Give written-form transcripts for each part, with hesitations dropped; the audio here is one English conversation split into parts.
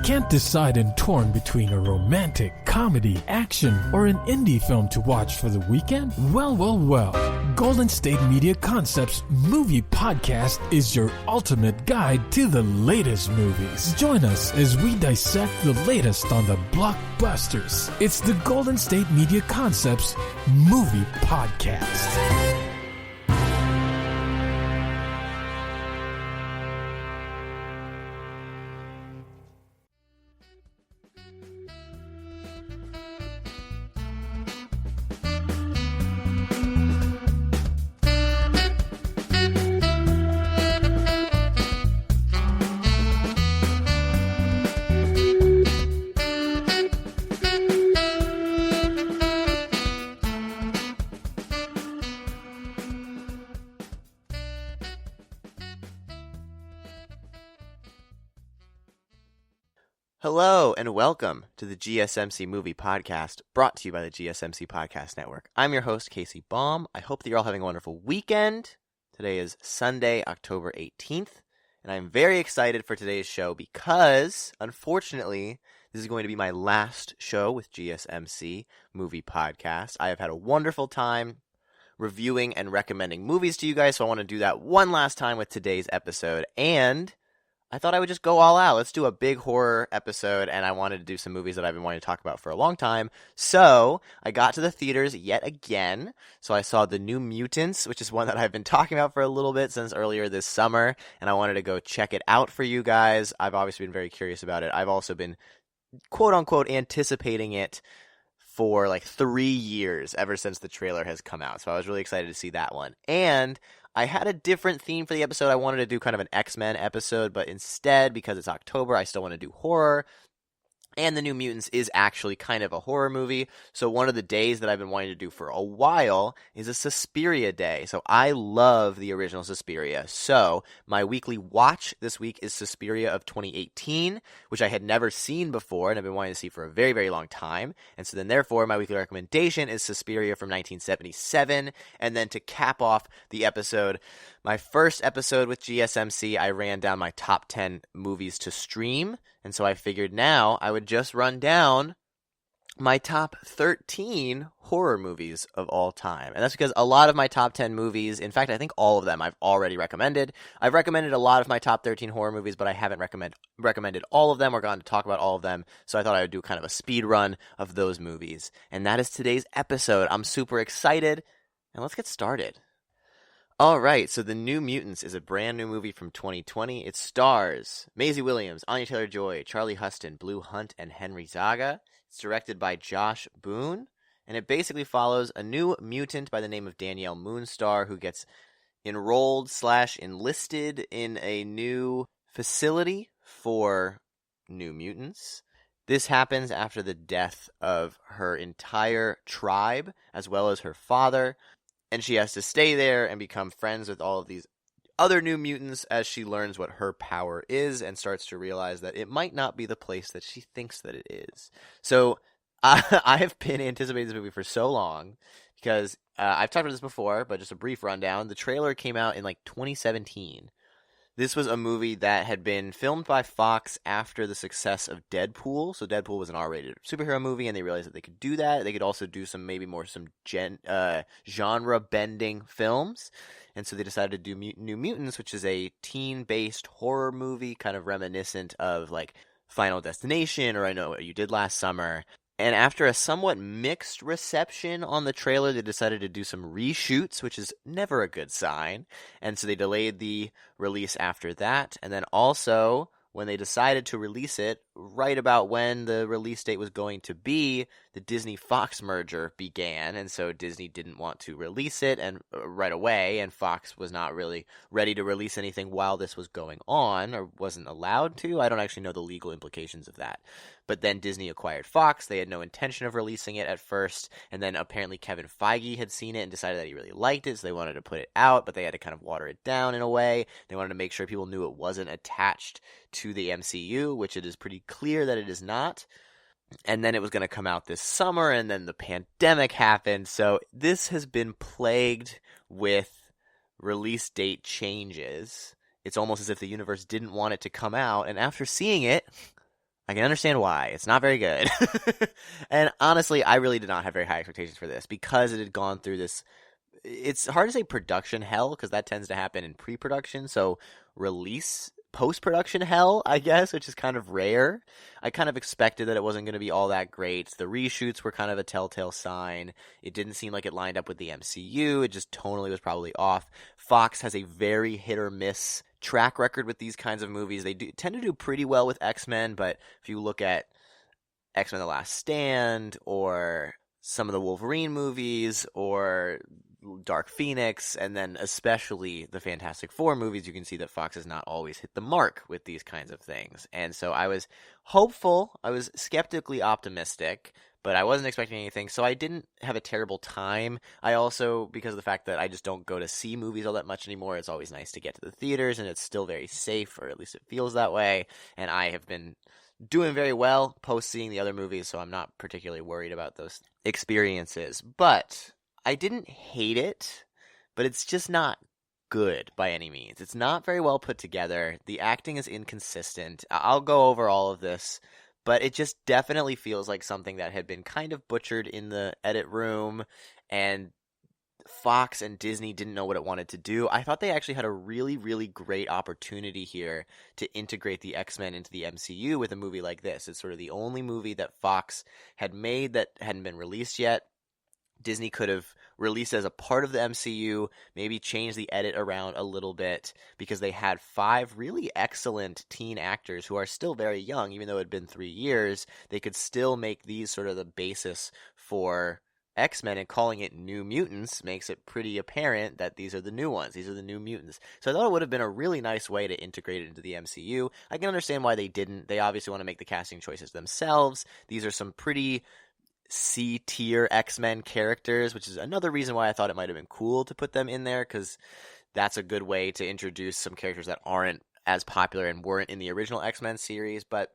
Can't decide and torn between a romantic, comedy, action, or an indie film to watch for the weekend? Well. Golden State Media Concepts Movie Podcast is your ultimate guide to the latest movies. Join us as we dissect the latest on the blockbusters. It's the Golden State Media Concepts Movie Podcast. Hello and welcome to the GSMC Movie Podcast, brought to you by the GSMC Podcast Network. I'm your host, Casey Baum. I hope that you're all having a wonderful weekend. Today is Sunday, October 18th, and I'm very excited for today's show because, unfortunately, this is going to be my last show with GSMC Movie Podcast. I have had a wonderful time reviewing and recommending movies to you guys, so I want to do that one last time with today's episode, and I thought I would just go all out. Let's do a big horror episode, and I wanted to do some movies that I've been wanting to talk about for a long time. So I got to the theaters yet again. So I saw the new Mutants, which is one that I've been talking about for a little bit since earlier this summer, and I wanted to go check it out for you guys. I've obviously been very curious about it. I've also been, quote-unquote, anticipating it for like 3 years ever since the trailer has come out. So I was really excited to see that one. And I had a different theme for the episode. I wanted to do kind of an X-Men episode, but instead, because it's October, I still want to do horror. And the New Mutants is actually kind of a horror movie. So one of the days that I've been wanting to do for a while is a Suspiria day. So I love the original Suspiria. So my weekly watch this week is Suspiria of 2018, which I had never seen before and I've been wanting to see for a very, very long time. And so then therefore my weekly recommendation is Suspiria from 1977. And then to cap off the episode, my first episode with GSMC, I ran down my top 10 movies to stream. And so I figured now I would just run down my top 13 horror movies of all time. And that's because a lot of my top 10 movies, in fact, I think all of them I've already recommended. I've recommended a lot of my top 13 horror movies, but I haven't recommended all of them or gotten to talk about all of them. So I thought I would do kind of a speed run of those movies. And that is today's episode. I'm super excited. And let's get started. All right, so The New Mutants is a brand new movie from 2020. It stars Maisie Williams, Anya Taylor-Joy, Charlie Huston, Blue Hunt, and Henry Zaga. It's directed by Josh Boone, and it basically follows a new mutant by the name of Danielle Moonstar who gets enrolled/enlisted in a new facility for New Mutants. This happens after the death of her entire tribe, as well as her father. And she has to stay there and become friends with all of these other New Mutants as she learns what her power is and starts to realize that it might not be the place that she thinks that it is. So I have been anticipating this movie for so long because I've talked about this before, but just a brief rundown. The trailer came out in like 2017. This was a movie that had been filmed by Fox after the success of Deadpool. So Deadpool was an R-rated superhero movie, and they realized that they could do that. They could also do some genre-bending films. And so they decided to do New Mutants, which is a teen-based horror movie, kind of reminiscent of like Final Destination or I Know What You Did Last Summer. And after a somewhat mixed reception on the trailer, they decided to do some reshoots, which is never a good sign. And so they delayed the release after that. And then also, when they decided to release it, right about when the release date was going to be, the Disney-Fox merger began. And so Disney didn't want to release it and right away, and Fox was not really ready to release anything while this was going on, or wasn't allowed to. I don't actually know the legal implications of that. But then Disney acquired Fox. They had no intention of releasing it at first. And then apparently Kevin Feige had seen it and decided that he really liked it. So they wanted to put it out, but they had to kind of water it down in a way. They wanted to make sure people knew it wasn't attached to the MCU, which it is pretty clear that it is not. And then it was going to come out this summer, and then the pandemic happened. So this has been plagued with release date changes. It's almost as if the universe didn't want it to come out. And after seeing it, I can understand why. It's not very good. And honestly, I really did not have very high expectations for this because it had gone through this. It's hard to say production hell because that tends to happen in pre-production. So release post-production hell, I guess, which is kind of rare. I kind of expected that it wasn't going to be all that great. The reshoots were kind of a telltale sign. It didn't seem like it lined up with the MCU. It just tonally was probably off. Fox has a very hit or miss track record with these kinds of movies. They tend to do pretty well with X-Men, but if you look at X-Men: The Last Stand or some of the Wolverine movies or Dark Phoenix, and then especially the Fantastic Four movies, you can see that Fox has not always hit the mark with these kinds of things. And so I was hopeful, I was skeptically optimistic, but I wasn't expecting anything, so I didn't have a terrible time. I also, because of the fact that I just don't go to see movies all that much anymore, it's always nice to get to the theaters, and it's still very safe, or at least it feels that way, and I have been doing very well post seeing the other movies, so I'm not particularly worried about those experiences. But I didn't hate it, but it's just not good by any means. It's not very well put together. The acting is inconsistent. I'll go over all of this, but it just definitely feels like something that had been kind of butchered in the edit room, and Fox and Disney didn't know what it wanted to do. I thought they actually had a really, really great opportunity here to integrate the X-Men into the MCU with a movie like this. It's sort of the only movie that Fox had made that hadn't been released yet. Disney could have released as a part of the MCU, maybe change the edit around a little bit, because they had 5 really excellent teen actors who are still very young, even though it had been 3 years. They could still make these sort of the basis for X-Men, and calling it New Mutants makes it pretty apparent that these are the new ones. These are the New Mutants. So I thought it would have been a really nice way to integrate it into the MCU. I can understand why they didn't. They obviously want to make the casting choices themselves. These are some pretty C-tier X-Men characters, which is another reason why I thought it might have been cool to put them in there, because that's a good way to introduce some characters that aren't as popular and weren't in the original X-Men series. But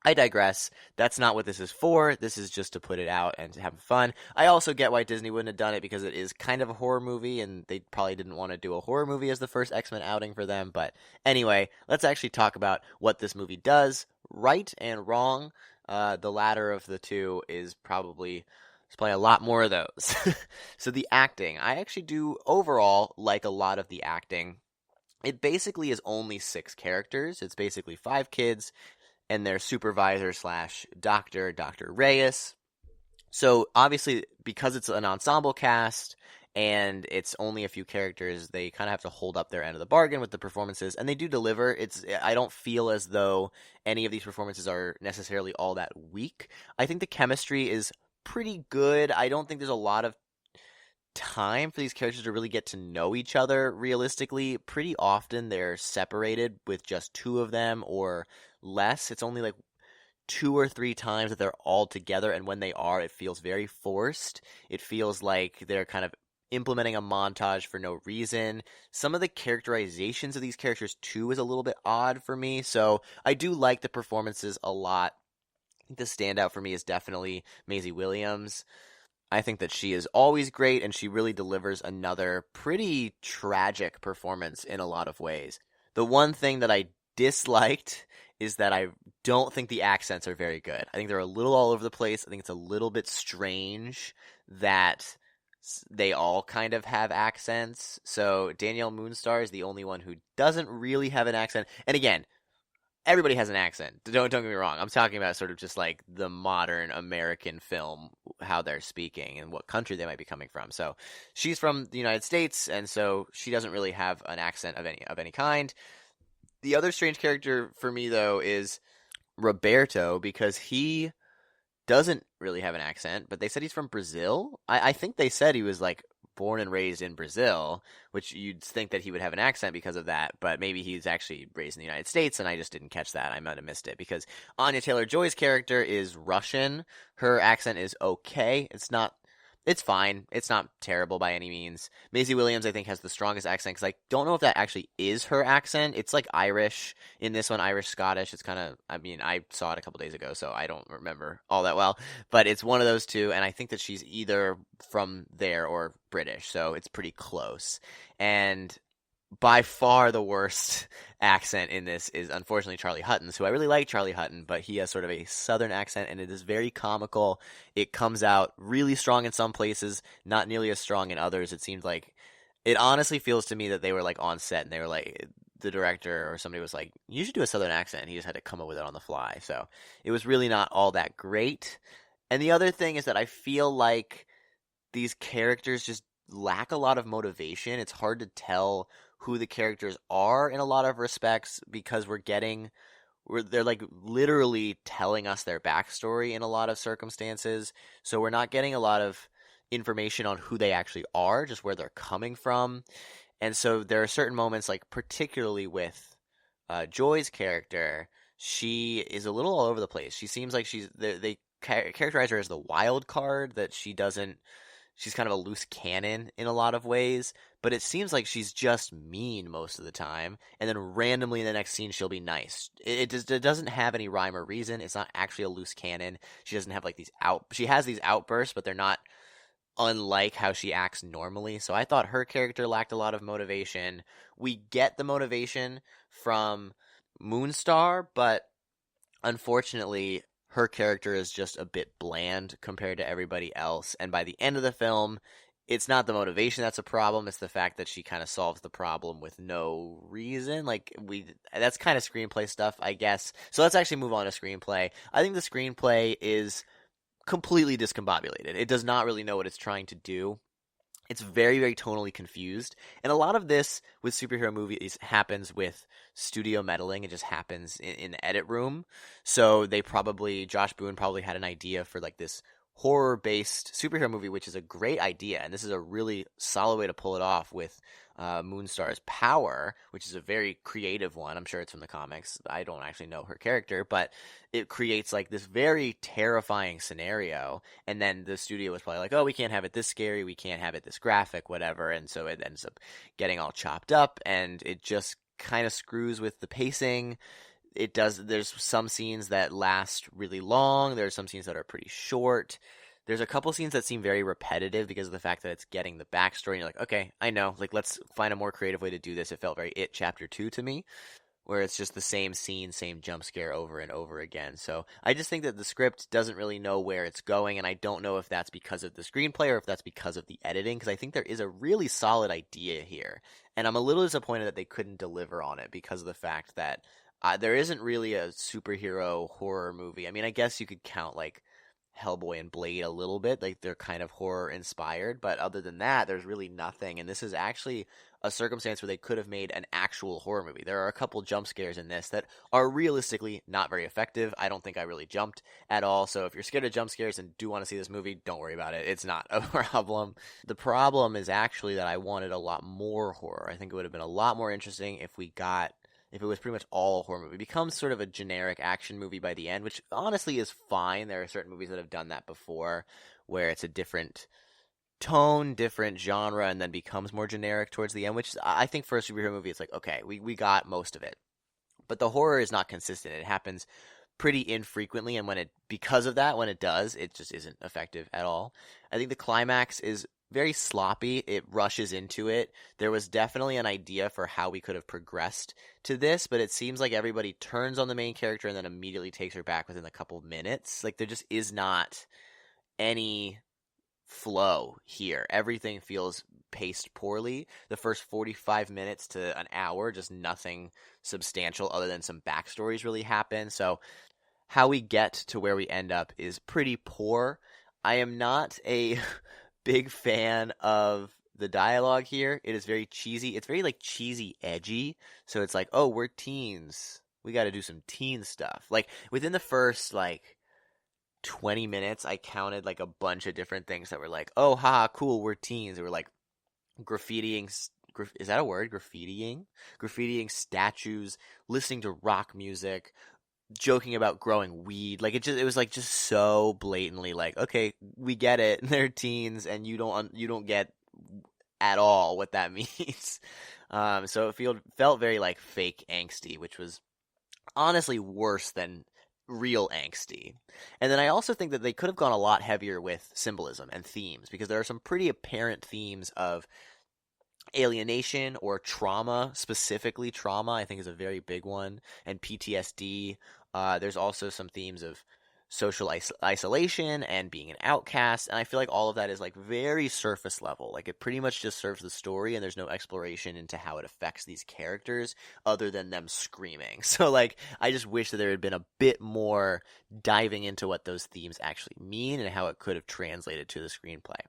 I digress. That's not what this is for. This is just to put it out and to have fun. I also get why Disney wouldn't have done it, because it is kind of a horror movie, and they probably didn't want to do a horror movie as the first X-Men outing for them. But anyway, let's actually talk about what this movie does, right and wrong. The latter of the two is probably, there's probably a lot more of those. So the acting, I actually do overall like a lot of the acting. It basically is only 6 characters. It's basically 5 kids and their supervisor slash doctor, Dr. Reyes. So obviously, because it's an ensemble cast and it's only a few characters, they kind of have to hold up their end of the bargain with the performances, and they do deliver. I don't feel as though any of these performances are necessarily all that weak. I think the chemistry is pretty good. I don't think there's a lot of time for these characters to really get to know each other realistically. Pretty often they're separated with just 2 of them or less. It's only like 2 or 3 times that they're all together, and when they are, it feels very forced. It feels like they're kind of implementing a montage for no reason. Some of the characterizations of these characters too is a little bit odd for me, so I do like the performances a lot. I think the standout for me is definitely Maisie Williams. I think that she is always great, and she really delivers another pretty tragic performance in a lot of ways. The one thing that I disliked is that I don't think the accents are very good. I think they're a little all over the place. I think it's a little bit strange that they all kind of have accents. So Danielle Moonstar is the only one who doesn't really have an accent. And again, everybody has an accent. Don't get me wrong. I'm talking about sort of just like the modern American film, how they're speaking and what country they might be coming from. So she's from the United States, and so she doesn't really have an accent of any kind. The other strange character for me, though, is Roberto, because he doesn't really have an accent, but they said he's from Brazil. I think they said he was like born and raised in Brazil, which you'd think that he would have an accent because of that, but maybe he's actually raised in the United States, and I just didn't catch that. I might have missed it, because Anya Taylor-Joy's character is Russian. Her accent is okay. It's fine. It's not terrible by any means. Maisie Williams, I think, has the strongest accent, because I don't know if that actually is her accent. It's like Irish in this one, Irish-Scottish. It's kind of, I saw it a couple days ago, so I don't remember all that well. But it's one of those two, and I think that she's either from there or British, so it's pretty close. And by far the worst accent in this is unfortunately Charlie Hutton's, who I really like Charlie Hutton, but he has sort of a southern accent and it is very comical. It comes out really strong in some places, not nearly as strong in others. It seems like it honestly feels to me that they were like on set and they were like the director or somebody was like, "You should do a southern accent." And he just had to come up with it on the fly. So it was really not all that great. And the other thing is that I feel like these characters just lack a lot of motivation. It's hard to tell who the characters are in a lot of respects because they're like literally telling us their backstory in a lot of circumstances. So we're not getting a lot of information on who they actually are, just where they're coming from. And so there are certain moments, like particularly with Joy's character, she is a little all over the place. She seems like they characterize her as the wild card, that she's kind of a loose cannon in a lot of ways, but it seems like she's just mean most of the time, and then randomly in the next scene she'll be nice. It doesn't have any rhyme or reason. It's not actually a loose cannon. She doesn't have like she has these outbursts, but they're not unlike how she acts normally. So I thought her character lacked a lot of motivation. We get the motivation from Moonstar, but unfortunately her character is just a bit bland compared to everybody else. And by the end of the film, it's not the motivation that's a problem. It's the fact that she kind of solves the problem with no reason. That's kind of screenplay stuff, I guess. So let's actually move on to screenplay. I think the screenplay is completely discombobulated. It does not really know what it's trying to do. It's very, very tonally confused. And a lot of this with superhero movies happens with studio meddling. It just happens in the edit room. So Josh Boone probably had an idea for like this horror-based superhero movie, which is a great idea. And this is a really solid way to pull it off with Moonstar's power, which is a very creative one. I'm sure it's from the comics. I don't actually know her character, but it creates like this very terrifying scenario. And then the studio was probably like, "Oh, we can't have it this scary. We can't have it this graphic, whatever." And so it ends up getting all chopped up, and it just kind of screws with the pacing. There's some scenes that last really long. There's some scenes that are pretty short. There's a couple scenes that seem very repetitive because of the fact that it's getting the backstory. And you're like, okay, I know. Like, let's find a more creative way to do this. It felt very It Chapter 2 to me, where it's just the same scene, same jump scare over and over again. So I just think that the script doesn't really know where it's going, and I don't know if that's because of the screenplay or if that's because of the editing, because I think there is a really solid idea here. And I'm a little disappointed that they couldn't deliver on it because of the fact that there isn't really a superhero horror movie. I mean, I guess you could count, like, Hellboy and Blade a little bit, like they're kind of horror inspired, but other than that there's really nothing. And this is actually a circumstance where they could have made an actual horror movie. There are a couple jump scares in this that are realistically not very effective. I don't think I really jumped at all, so if you're scared of jump scares and do want to see this movie, don't worry about it. It's not a problem. The problem is actually that I wanted a lot more horror. I think it would have been a lot more interesting if it was pretty much all a horror movie. It becomes sort of a generic action movie by the end, which honestly is fine. There are certain movies that have done that before, where it's a different tone, different genre, and then becomes more generic towards the end, which I think for a superhero movie, it's like, okay, we got most of it. But the horror is not consistent. It happens pretty infrequently, and because of that, when it does, it just isn't effective at all. I think the climax is very sloppy. It rushes into it. There was definitely an idea for how we could have progressed to this, but it seems like everybody turns on the main character and then immediately takes her back within a couple of minutes. Like, there just is not any flow here. Everything feels paced poorly. The first 45 minutes to an hour, just nothing substantial other than some backstories really happen. So how we get to where we end up is pretty poor. I am not a big fan of the dialogue here. It is very cheesy. It's very like cheesy edgy. So it's like, oh, we're teens. We got to do some teen stuff. Like within the first like 20 minutes, I counted like a bunch of different things that were like, oh, haha, cool, we're teens. They were like graffitiing. Is that a word? Graffitiing statues, listening to rock music, joking about growing weed. Like it was like just so blatantly like, okay, we get it. They're teens and you don't get at all what that means. So it felt very like fake angsty, which was honestly worse than real angsty. And then I also think that they could have gone a lot heavier with symbolism and themes, because there are some pretty apparent themes of alienation or trauma, specifically trauma, I think is a very big one, and PTSD. There's also some themes of social isolation and being an outcast, and I feel like all of that is like very surface level. Like it pretty much just serves the story, and there's no exploration into how it affects these characters other than them screaming. So like I just wish that there had been a bit more diving into what those themes actually mean and how it could have translated to the screenplay.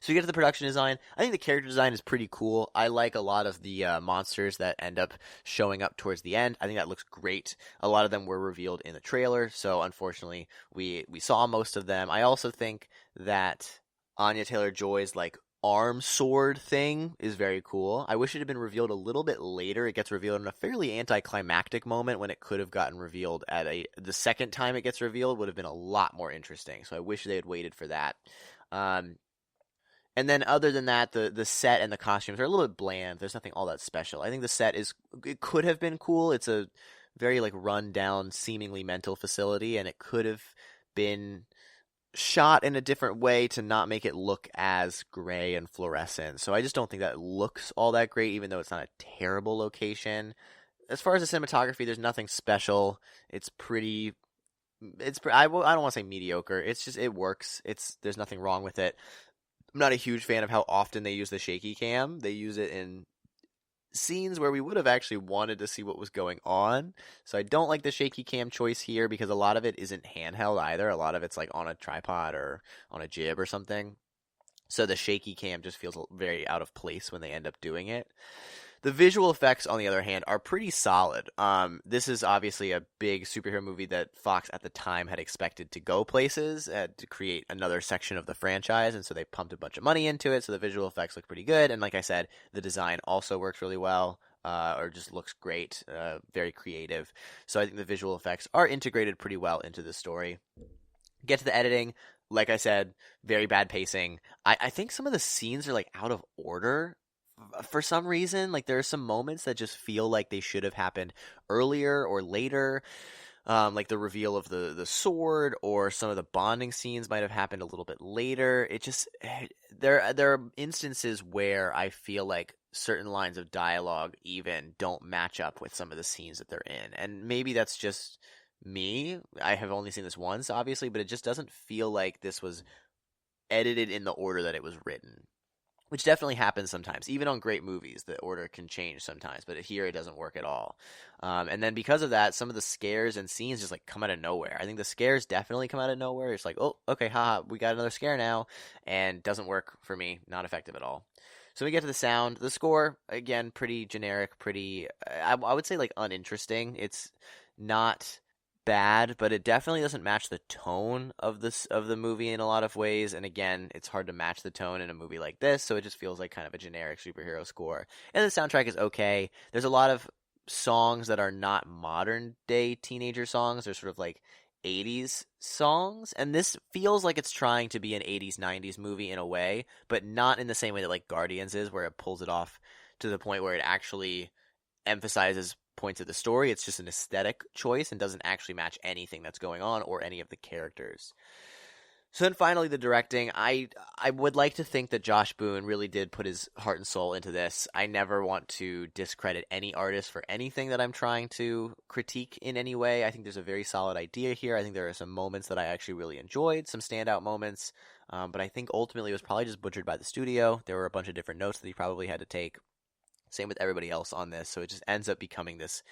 So you get to the production design. I think the character design is pretty cool. I like a lot of the monsters that end up showing up towards the end. I think that looks great. A lot of them were revealed in the trailer, so unfortunately we saw most of them. I also think that Anya Taylor-Joy's like arm sword thing is very cool. I wish it had been revealed a little bit later. It gets revealed in a fairly anticlimactic moment when it could have gotten revealed at the second time it gets revealed would have been a lot more interesting. So I wish they had waited for that. And then other than that, the set and the costumes are a little bit bland. There's nothing all that special. I think the set it could have been cool. It's a very like run down, seemingly mental facility, and it could have been shot in a different way to not make it look as gray and fluorescent. So I just don't think that it looks all that great, even though it's not a terrible location. As far as the cinematography, there's nothing special. It's pretty. I don't want to say mediocre. It's just it works. There's nothing wrong with it. I'm not a huge fan of how often they use the shaky cam. They use it in scenes where we would have actually wanted to see what was going on. So I don't like the shaky cam choice here because a lot of it isn't handheld either. A lot of it's like on a tripod or on a jib or something. So the shaky cam just feels very out of place when they end up doing it. The visual effects, on the other hand, are pretty solid. This is obviously a big superhero movie that Fox at the time had expected to go places to create another section of the franchise, and so they pumped a bunch of money into it, so the visual effects look pretty good. And like I said, the design also works really well, or just looks great, very creative. So I think the visual effects are integrated pretty well into the story. Get to the editing. Like I said, very bad pacing. I think some of the scenes are like out of order. For some reason, like there are some moments that just feel like they should have happened earlier or later, like the reveal of the sword, or some of the bonding scenes might have happened a little bit later. It just there are instances where I feel like certain lines of dialogue even don't match up with some of the scenes that they're in, and maybe that's just me. I have only seen this once, obviously, but it just doesn't feel like this was edited in the order that it was written. Which definitely happens sometimes. Even on great movies, the order can change sometimes. But here, it doesn't work at all. And then because of that, some of the scares and scenes just like come out of nowhere. I think the scares definitely come out of nowhere. It's like, oh, okay, haha, we got another scare now. And doesn't work for me. Not effective at all. So we get to the sound. The score, again, pretty generic, pretty, I would say like uninteresting. It's not bad, but it definitely doesn't match the tone of the movie in a lot of ways. And again, it's hard to match the tone in a movie like this, so it just feels like kind of a generic superhero score. And the soundtrack is okay. There's a lot of songs that are not modern day teenager songs. They're sort of like 80s songs, and this feels like it's trying to be an 80s 90s movie in a way, but not in the same way that like Guardians is, where it pulls it off to the point where it actually emphasizes points of the story. It's just an aesthetic choice and doesn't actually match anything that's going on or any of the characters. So then finally, the directing. I would like to think that Josh Boone really did put his heart and soul into this. I never want to discredit any artist for anything that I'm trying to critique in any way. I think there's a very solid idea here. I think there are some moments that I actually really enjoyed, some standout moments, but I think ultimately it was probably just butchered by the studio. There were a bunch of different notes that he probably had to take. Same with everybody else on this, so it just ends up becoming this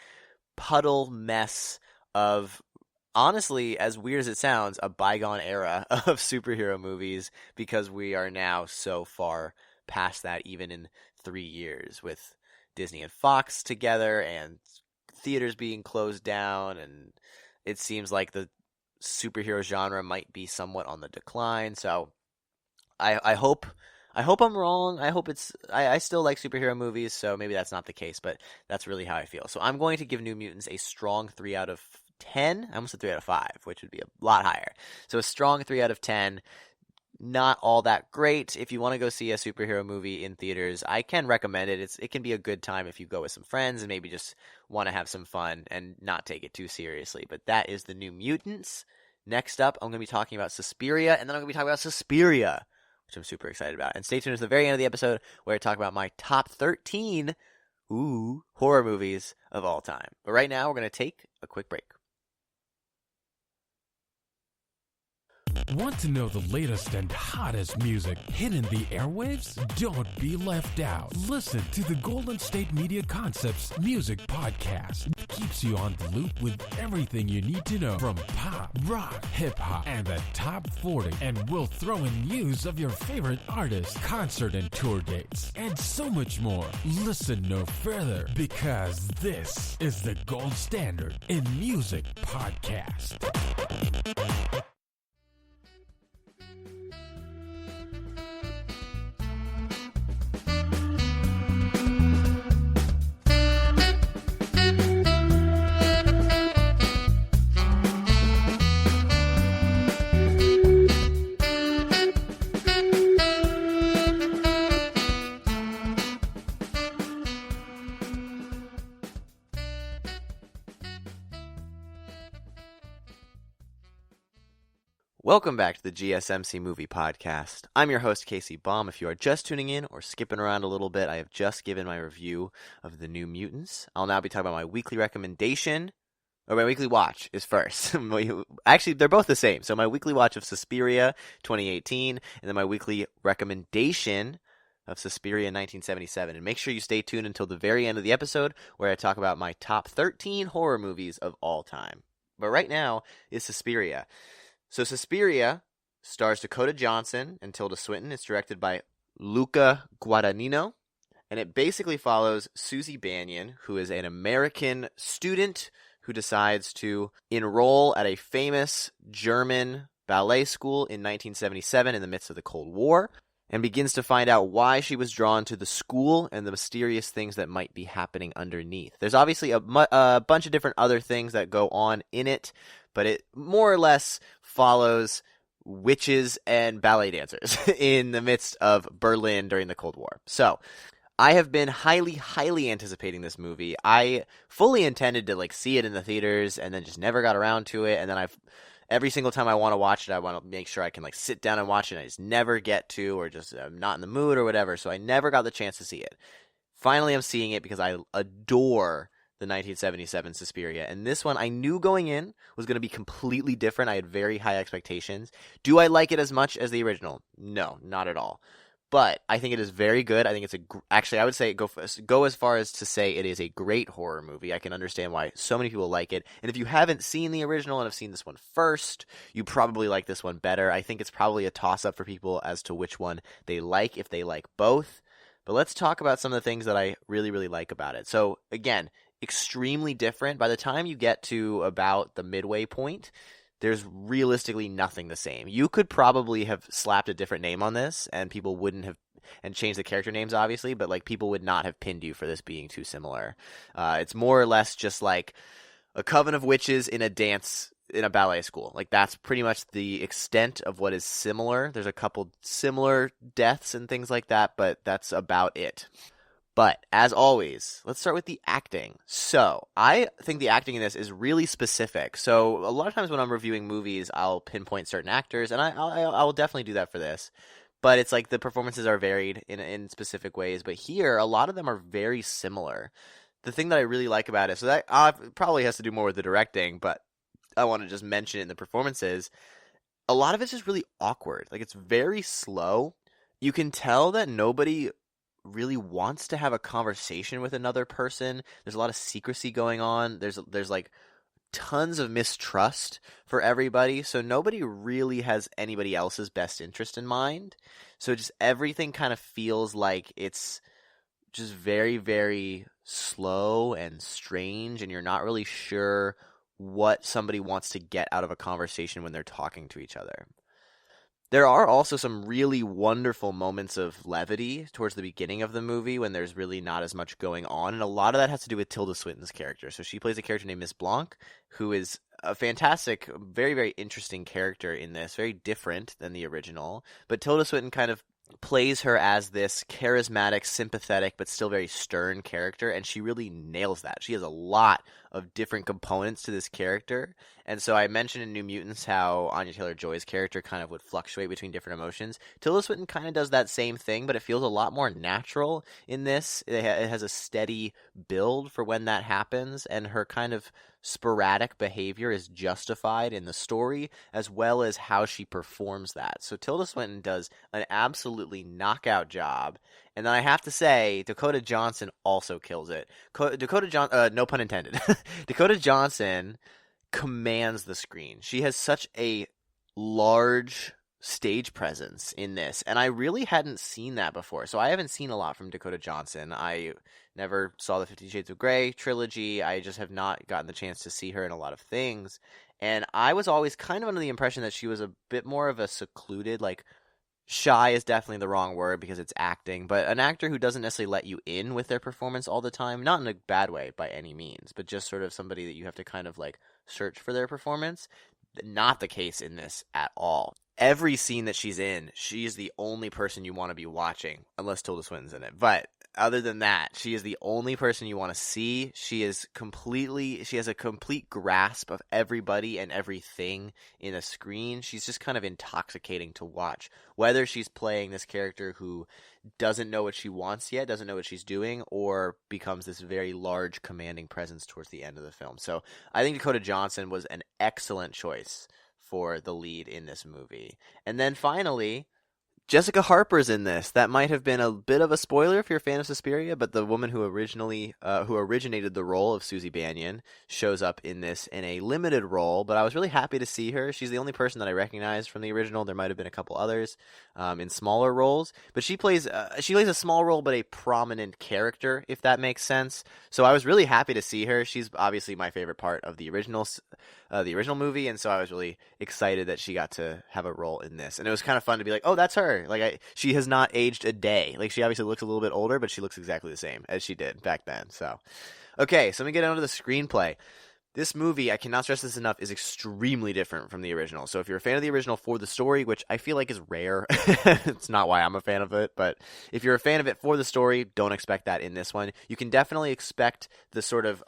puddle mess of, honestly, as weird as it sounds, a bygone era of superhero movies, because we are now so far past that, even in 3 years, with Disney and Fox together and theaters being closed down, and it seems like the superhero genre might be somewhat on the decline. So I hope I'm wrong. I hope I still like superhero movies, so maybe that's not the case, but that's really how I feel. So I'm going to give New Mutants a strong 3 out of 10. I almost said 3 out of 5, which would be a lot higher. So a strong 3 out of 10. Not all that great. If you want to go see a superhero movie in theaters, I can recommend it. It can be a good time if you go with some friends and maybe just want to have some fun and not take it too seriously. But that is the New Mutants. Next up, I'm going to be talking about Suspiria, and then I'm going to be talking about Suspiria, which I'm super excited about. And stay tuned to the very end of the episode where I talk about my top 13 horror movies of all time. But right now, we're going to take a quick break. Want to know the latest and hottest music hitting the airwaves? Don't be left out. Listen to the Golden State Media Concepts Music Podcast. It keeps you on the loop with everything you need to know from pop, rock, hip-hop, and the top 40. And we'll throw in news of your favorite artists, concert and tour dates, and so much more. Listen no further, because this is the gold standard in music podcast. Welcome back to the GSMC Movie Podcast. I'm your host, Casey Baum. If you are just tuning in or skipping around a little bit, I have just given my review of the New Mutants. I'll now be talking about my weekly recommendation, or my weekly watch is first. Actually, they're both the same. So my weekly watch of Suspiria 2018, and then my weekly recommendation of Suspiria 1977. And make sure you stay tuned until the very end of the episode where I talk about my top 13 horror movies of all time. But right now is Suspiria. So Suspiria stars Dakota Johnson and Tilda Swinton. It's directed by Luca Guadagnino, and it basically follows Susie Bannion, who is an American student who decides to enroll at a famous German ballet school in 1977 in the midst of the Cold War, and begins to find out why she was drawn to the school and the mysterious things that might be happening underneath. There's obviously a bunch of different other things that go on in it, but it more or less follows witches and ballet dancers in the midst of Berlin during the Cold War. So I have been highly anticipating this movie. I fully intended to see it in the theaters and then just never got around to it. And then every single time I want to watch it, I want to make sure I can sit down and watch it. And I just never get to, or just I'm not in the mood or whatever. So I never got the chance to see it. Finally, I'm seeing it because I adore the 1977 Suspiria. And this one I knew going in was going to be completely different. I had very high expectations. Do I like it as much as the original? No, not at all. But I think it is very good. I think it's actually, I would say go as far as to say it is a great horror movie. I can understand why so many people like it. And if you haven't seen the original and have seen this one first, you probably like this one better. I think it's probably a toss-up for people as to which one they like, if they like both. But let's talk about some of the things that I really like about it. So again, extremely different. By the time you get to about the midway point, there's realistically nothing the same. You could probably have slapped a different name on this and people wouldn't have, and changed the character names obviously, but people would not have pinned you for this being too similar. It's more or less just like a coven of witches in a dance in a ballet school. That's pretty much the extent of what is similar. There's a couple similar deaths and things like that, but that's about it. But, as always, let's start with the acting. So, I think the acting in this is really specific. So, a lot of times when I'm reviewing movies, I'll pinpoint certain actors, and I will definitely do that for this. But it's the performances are varied in specific ways. But here, a lot of them are very similar. The thing that I really like about it, so that probably has to do more with the directing, but I want to just mention it in the performances. A lot of it's just really awkward. It's very slow. You can tell that nobody really wants to have a conversation with another person. There's a lot of secrecy going on. There's tons of mistrust for everybody. So nobody really has anybody else's best interest in mind. So just everything kind of feels like it's just very, very slow and strange, and you're not really sure what somebody wants to get out of a conversation when they're talking to each other. There are also some really wonderful moments of levity towards the beginning of the movie when there's really not as much going on, and a lot of that has to do with Tilda Swinton's character. So she plays a character named Miss Blanc, who is a fantastic, very, very interesting character in this, very different than the original. But Tilda Swinton kind of plays her as this charismatic, sympathetic, but still very stern character, and she really nails that. She has a lot of different components to this character, and so I mentioned in New Mutants how Anya Taylor-Joy's character kind of would fluctuate between different emotions. Tilda Swinton kind of does that same thing, but it feels a lot more natural in this. It has a steady build for when that happens, and her kind of sporadic behavior is justified in the story as well as how she performs that. So Tilda Swinton does an absolutely knockout job. And then I have to say, Dakota Johnson also kills it. No pun intended. Dakota Johnson commands the screen. She has such a large stage presence in this, and I really hadn't seen that before. So I haven't seen a lot from Dakota Johnson. I never saw the 50 Shades of Grey trilogy. I just have not gotten the chance to see her in a lot of things. And I was always kind of under the impression that she was a bit more of a secluded, like, shy is definitely the wrong word because it's acting, but an actor who doesn't necessarily let you in with their performance all the time, not in a bad way by any means, but just sort of somebody that you have to kind of like search for their performance. Not the case in this at all. Every scene that she's in, she is the only person you want to be watching, unless Tilda Swinton's in it. But other than that, she is the only person you want to see. She has a complete grasp of everybody and everything in a screen. She's just kind of intoxicating to watch. Whether she's playing this character who doesn't know what she wants yet, doesn't know what she's doing, or becomes this very large, commanding presence towards the end of the film. So I think Dakota Johnson was an excellent choice for the lead in this movie. And then finally, Jessica Harper's in this. That might have been a bit of a spoiler if you're a fan of Suspiria, but the woman who originated the role of Susie Bannion shows up in this in a limited role, but I was really happy to see her. She's the only person that I recognized from the original. There might have been a couple others in smaller roles, but she plays a small role but a prominent character, if that makes sense. So I was really happy to see her. She's obviously my favorite part of the original movie, and so I was really excited that she got to have a role in this. And it was kind of fun to be like, oh, that's her. Like, she has not aged a day. Like, she obviously looks a little bit older, but she looks exactly the same as she did back then. So, okay, so let me get onto the screenplay. This movie, I cannot stress this enough, is extremely different from the original. So if you're a fan of the original for the story, which I feel like is rare, it's not why I'm a fan of it, but if you're a fan of it for the story, don't expect that in this one. You can definitely expect the sort of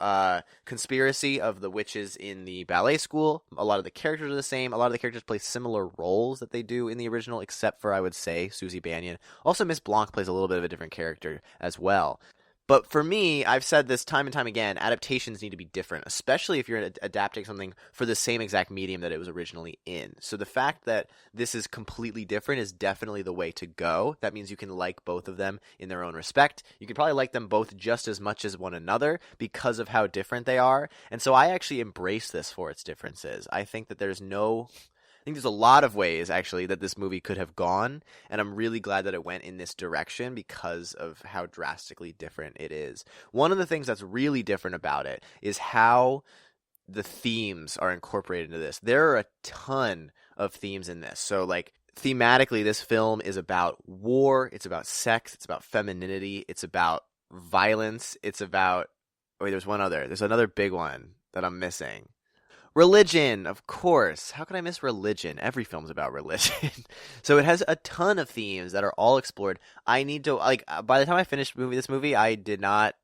conspiracy of the witches in the ballet school. A lot of the characters are the same. A lot of the characters play similar roles that they do in the original, except for, I would say, Susie Bannion. Also, Miss Blanc plays a little bit of a different character as well. But for me, I've said this time and time again, adaptations need to be different, especially if you're adapting something for the same exact medium that it was originally in. So the fact that this is completely different is definitely the way to go. That means you can like both of them in their own respect. You can probably like them both just as much as one another because of how different they are. And so I actually embrace this for its differences. I think that there's a lot of ways, actually, that this movie could have gone, and I'm really glad that it went in this direction because of how drastically different it is. One of the things that's really different about it is how the themes are incorporated into this. There are a ton of themes in this. So, like, thematically, this film is about war, it's about sex, it's about femininity, it's about violence, it's about... Wait, there's another big one that I'm missing. Religion, of course. How could I miss religion? Every film's about religion. So it has a ton of themes that are all explored. I need to, by the time I finished this movie, I did not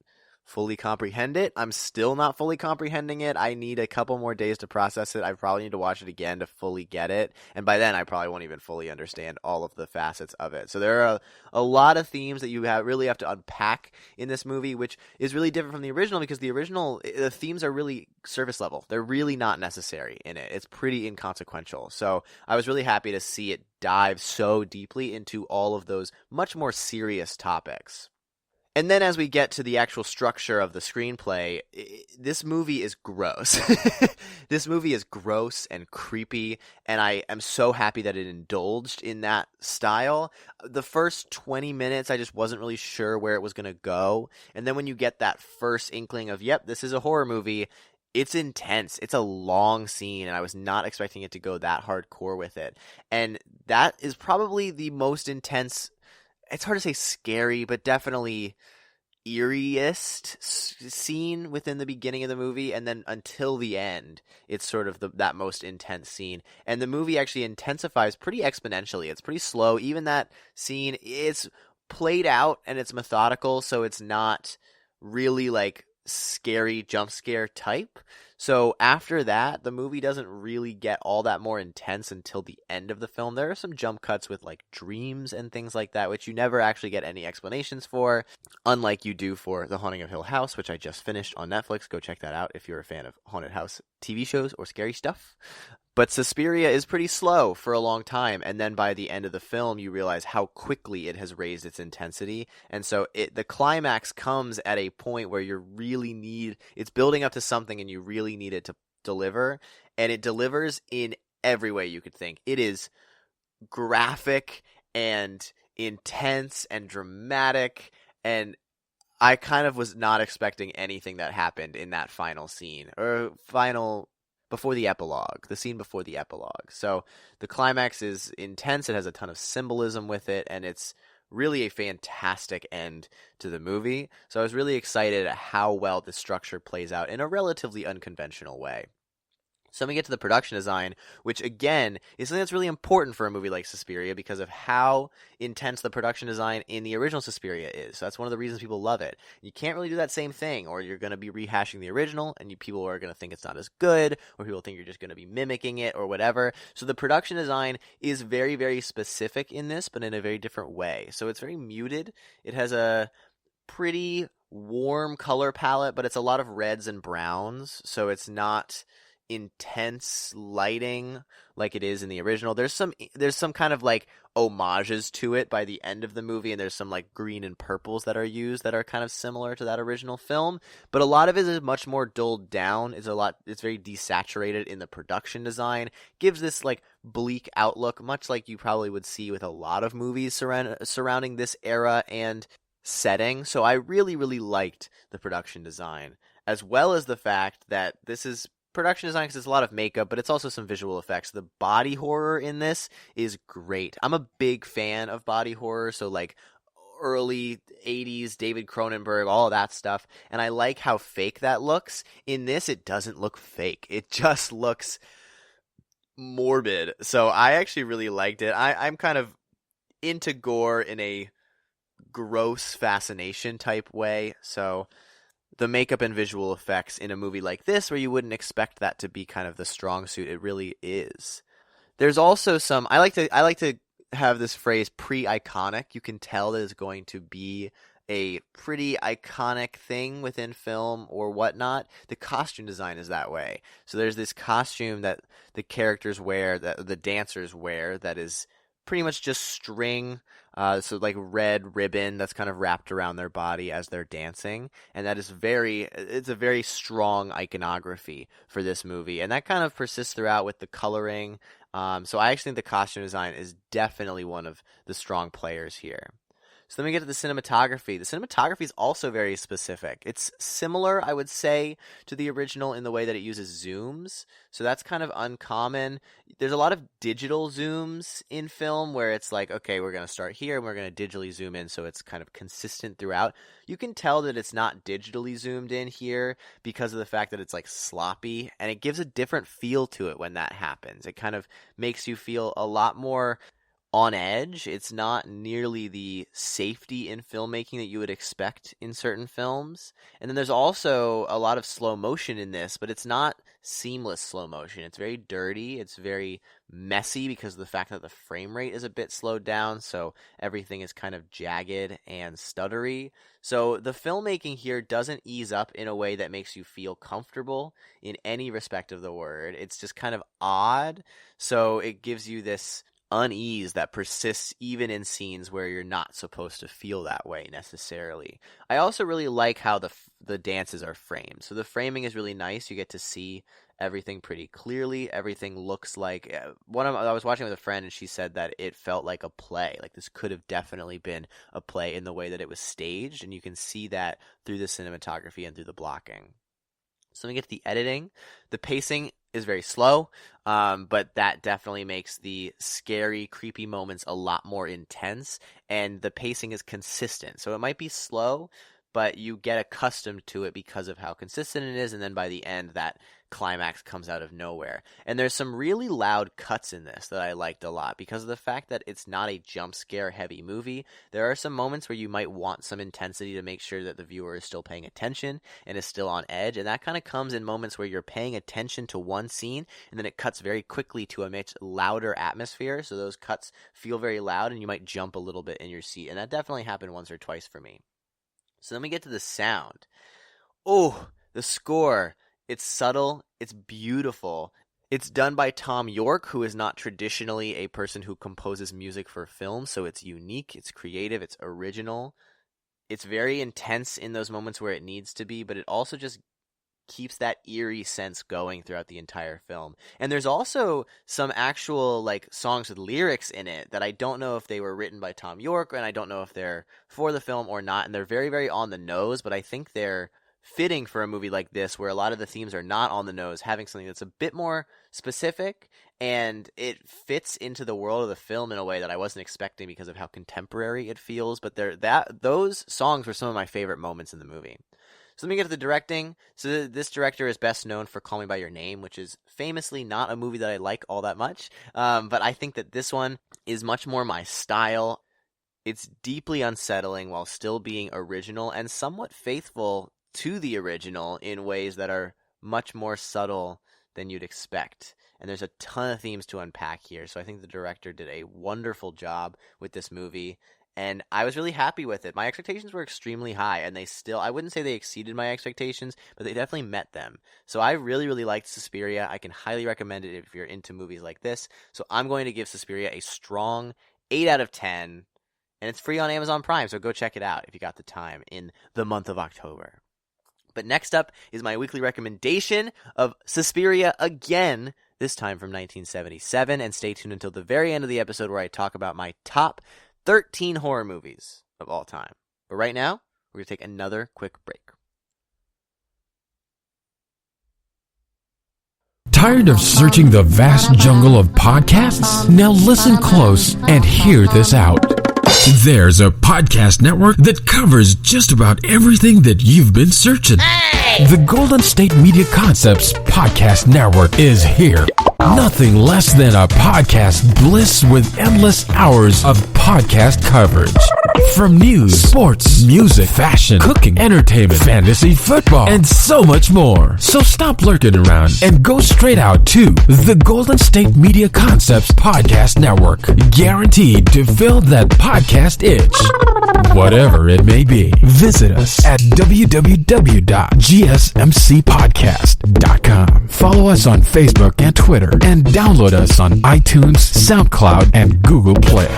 fully comprehend it. I'm still not fully comprehending it. I need a couple more days to process it. I probably need to watch it again to fully get it. And by then, I probably won't even fully understand all of the facets of it. So there are a lot of themes that you really have to unpack in this movie, which is really different from the original because the themes are really surface level. They're really not necessary in it. It's pretty inconsequential. So I was really happy to see it dive so deeply into all of those much more serious topics. And then as we get to the actual structure of the screenplay, this movie is gross. This movie is gross and creepy, and I am so happy that it indulged in that style. The first 20 minutes, I just wasn't really sure where it was going to go. And then when you get that first inkling of, yep, this is a horror movie, it's intense. It's a long scene, and I was not expecting it to go that hardcore with it. And that is probably the most intense... It's hard to say scary, but definitely eeriest scene within the beginning of the movie, and then until the end it's sort of that most intense scene, and the movie actually intensifies pretty exponentially. It's pretty slow. Even that scene, it's played out and it's methodical, so it's not really like scary jump scare type. So after that, the movie doesn't really get all that more intense until the end of the film. There are some jump cuts with like dreams and things like that, which you never actually get any explanations for, unlike you do for The Haunting of Hill House, which I just finished on Netflix. Go check that out if you're a fan of haunted house TV shows or scary stuff. But Suspiria is pretty slow for a long time, and then by the end of the film, you realize how quickly it has raised its intensity, and so the climax comes at a point where it's building up to something, and you really need it to deliver, and it delivers in every way you could think. It is graphic and intense and dramatic, and I kind of was not expecting anything that happened in that final scene, before the epilogue, the scene before the epilogue. So the climax is intense. It has a ton of symbolism with it, and it's really a fantastic end to the movie. So I was really excited at how well the structure plays out in a relatively unconventional way. So then we get to the production design, which again is something that's really important for a movie like Suspiria because of how intense the production design in the original Suspiria is. So that's one of the reasons people love it. You can't really do that same thing, or you're going to be rehashing the original, and people are going to think it's not as good, or people think you're just going to be mimicking it, or whatever. So the production design is very, very specific in this, but in a very different way. So it's very muted. It has a pretty warm color palette, but it's a lot of reds and browns, so it's not intense lighting like it is in the original. There's some kind of like homages to it by the end of the movie, and there's some like green and purples that are used that are kind of similar to that original film, but a lot of it is much more dulled down. It's very desaturated in the production design. Gives this like bleak outlook, much like you probably would see with a lot of movies surrounding this era and setting. So I really, really liked the production design, as well as the fact that this is production design because it's a lot of makeup, but it's also some visual effects. The body horror in this is great. I'm a big fan of body horror, so like early 80s David Cronenberg, all of that stuff, and I like how fake that looks. In this, it doesn't look fake. It just looks morbid. So I actually really liked it. I'm kind of into gore in a gross fascination type way, so the makeup and visual effects in a movie like this, where you wouldn't expect that to be kind of the strong suit, it really is. There's also some, I like to have this phrase pre-iconic. You can tell that it's going to be a pretty iconic thing within film or whatnot. The costume design is that way. So there's this costume that the characters wear, that the dancers wear, that is pretty much just string, so like red ribbon that's kind of wrapped around their body as they're dancing, and that is it's a very strong iconography for this movie, and that kind of persists throughout with the coloring. So I actually think the costume design is definitely one of the strong players here. So then we get to the cinematography. The cinematography is also very specific. It's similar, I would say, to the original in the way that it uses zooms. So that's kind of uncommon. There's a lot of digital zooms in film where it's like, okay, we're going to start here and we're going to digitally zoom in so it's kind of consistent throughout. You can tell that it's not digitally zoomed in here because of the fact that it's like sloppy, and it gives a different feel to it when that happens. It kind of makes you feel a lot more on edge. It's not nearly the safety in filmmaking that you would expect in certain films. And then there's also a lot of slow motion in this, but it's not seamless slow motion. It's very dirty. It's very messy because of the fact that the frame rate is a bit slowed down, so everything is kind of jagged and stuttery. So the filmmaking here doesn't ease up in a way that makes you feel comfortable in any respect of the word. It's just kind of odd. So it gives you this unease that persists even in scenes where you're not supposed to feel that way necessarily. I also really like how the dances are framed. So the framing is really nice. You get to see everything pretty clearly. Everything looks like I was watching with a friend, and she said that it felt like a play. Like this could have definitely been a play in the way that it was staged, and you can see that through the cinematography and through the blocking. So when we get to the editing, the pacing is very slow, but that definitely makes the scary, creepy moments a lot more intense, and the pacing is consistent. So it might be slow, but you get accustomed to it because of how consistent it is, and then by the end, that climax comes out of nowhere. And there's some really loud cuts in this that I liked a lot because of the fact that it's not a jump scare heavy movie. There are some moments where you might want some intensity to make sure that the viewer is still paying attention and is still on edge, and that kind of comes in moments where you're paying attention to one scene and then it cuts very quickly to a much louder atmosphere, so those cuts feel very loud and you might jump a little bit in your seat, and that definitely happened once or twice for me. So then we get to the sound. Oh, the score. It's subtle, it's beautiful. It's done by Tom York, who is not traditionally a person who composes music for film, so it's unique, it's creative, it's original. It's very intense in those moments where it needs to be, but it also just keeps that eerie sense going throughout the entire film. And there's also some actual like songs with lyrics in it that I don't know if they were written by Tom York, and I don't know if they're for the film or not, and they're very, very on the nose, but I think they're fitting for a movie like this where a lot of the themes are not on the nose, having something that's a bit more specific, and it fits into the world of the film in a way that I wasn't expecting because of how contemporary it feels. But those songs were some of my favorite moments in the movie. So let me get to the directing. So this director is best known for Call Me By Your Name, which is famously not a movie that I like all that much, but I think that this one is much more my style. It's deeply unsettling while still being original and somewhat faithful to the original in ways that are much more subtle than you'd expect. And there's a ton of themes to unpack here, so I think the director did a wonderful job with this movie, and I was really happy with it. My expectations were extremely high, and I wouldn't say they exceeded my expectations, but they definitely met them. So I really, really liked Suspiria. I can highly recommend it if you're into movies like this. So I'm going to give Suspiria a strong 8 out of 10, and it's free on Amazon Prime, so go check it out if you got the time in the month of October. But next up is my weekly recommendation of Suspiria again, this time from 1977, and stay tuned until the very end of the episode where I talk about my top 13 horror movies of all time. But right now, we're going to take another quick break. Tired of searching the vast jungle of podcasts? Now listen close and hear this out. There's a podcast network that covers just about everything that you've been searching. Hey! The Golden State Media Concepts Podcast Network is here. Nothing less than a podcast bliss with endless hours of podcast coverage. From news, sports, music, fashion, cooking, entertainment, fantasy, football, and so much more. So stop lurking around and go straight out to the Golden State Media Concepts Podcast Network. Guaranteed to fill that podcast itch. Whatever it may be. Visit us at www.gsmcpodcast.com. Follow us on Facebook and Twitter, and download us on iTunes, SoundCloud, and Google Play.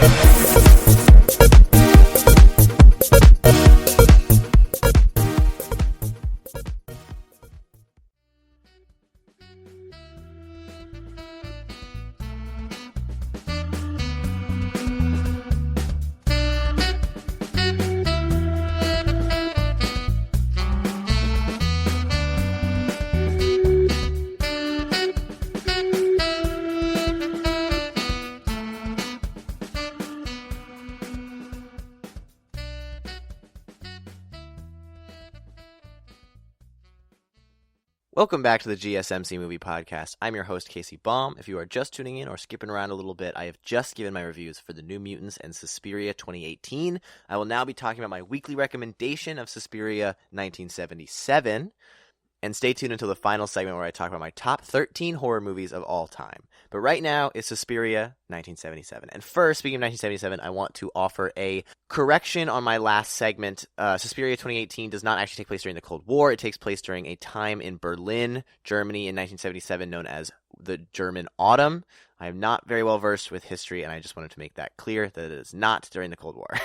Welcome back to the GSMC Movie Podcast. I'm your host, Casey Baum. If you are just tuning in or skipping around a little bit, I have just given my reviews for the New Mutants and Suspiria 2018. I will now be talking about my weekly recommendation of Suspiria 1977. And stay tuned until the final segment where I talk about my top 13 horror movies of all time. But right now, it's Suspiria 1977. And first, speaking of 1977, I want to offer a correction on my last segment. Suspiria 2018 does not actually take place during the Cold War. It takes place during a time in Berlin, Germany in 1977 known as the German Autumn. I am not very well versed with history, and I just wanted to make that clear that it is not during the Cold War.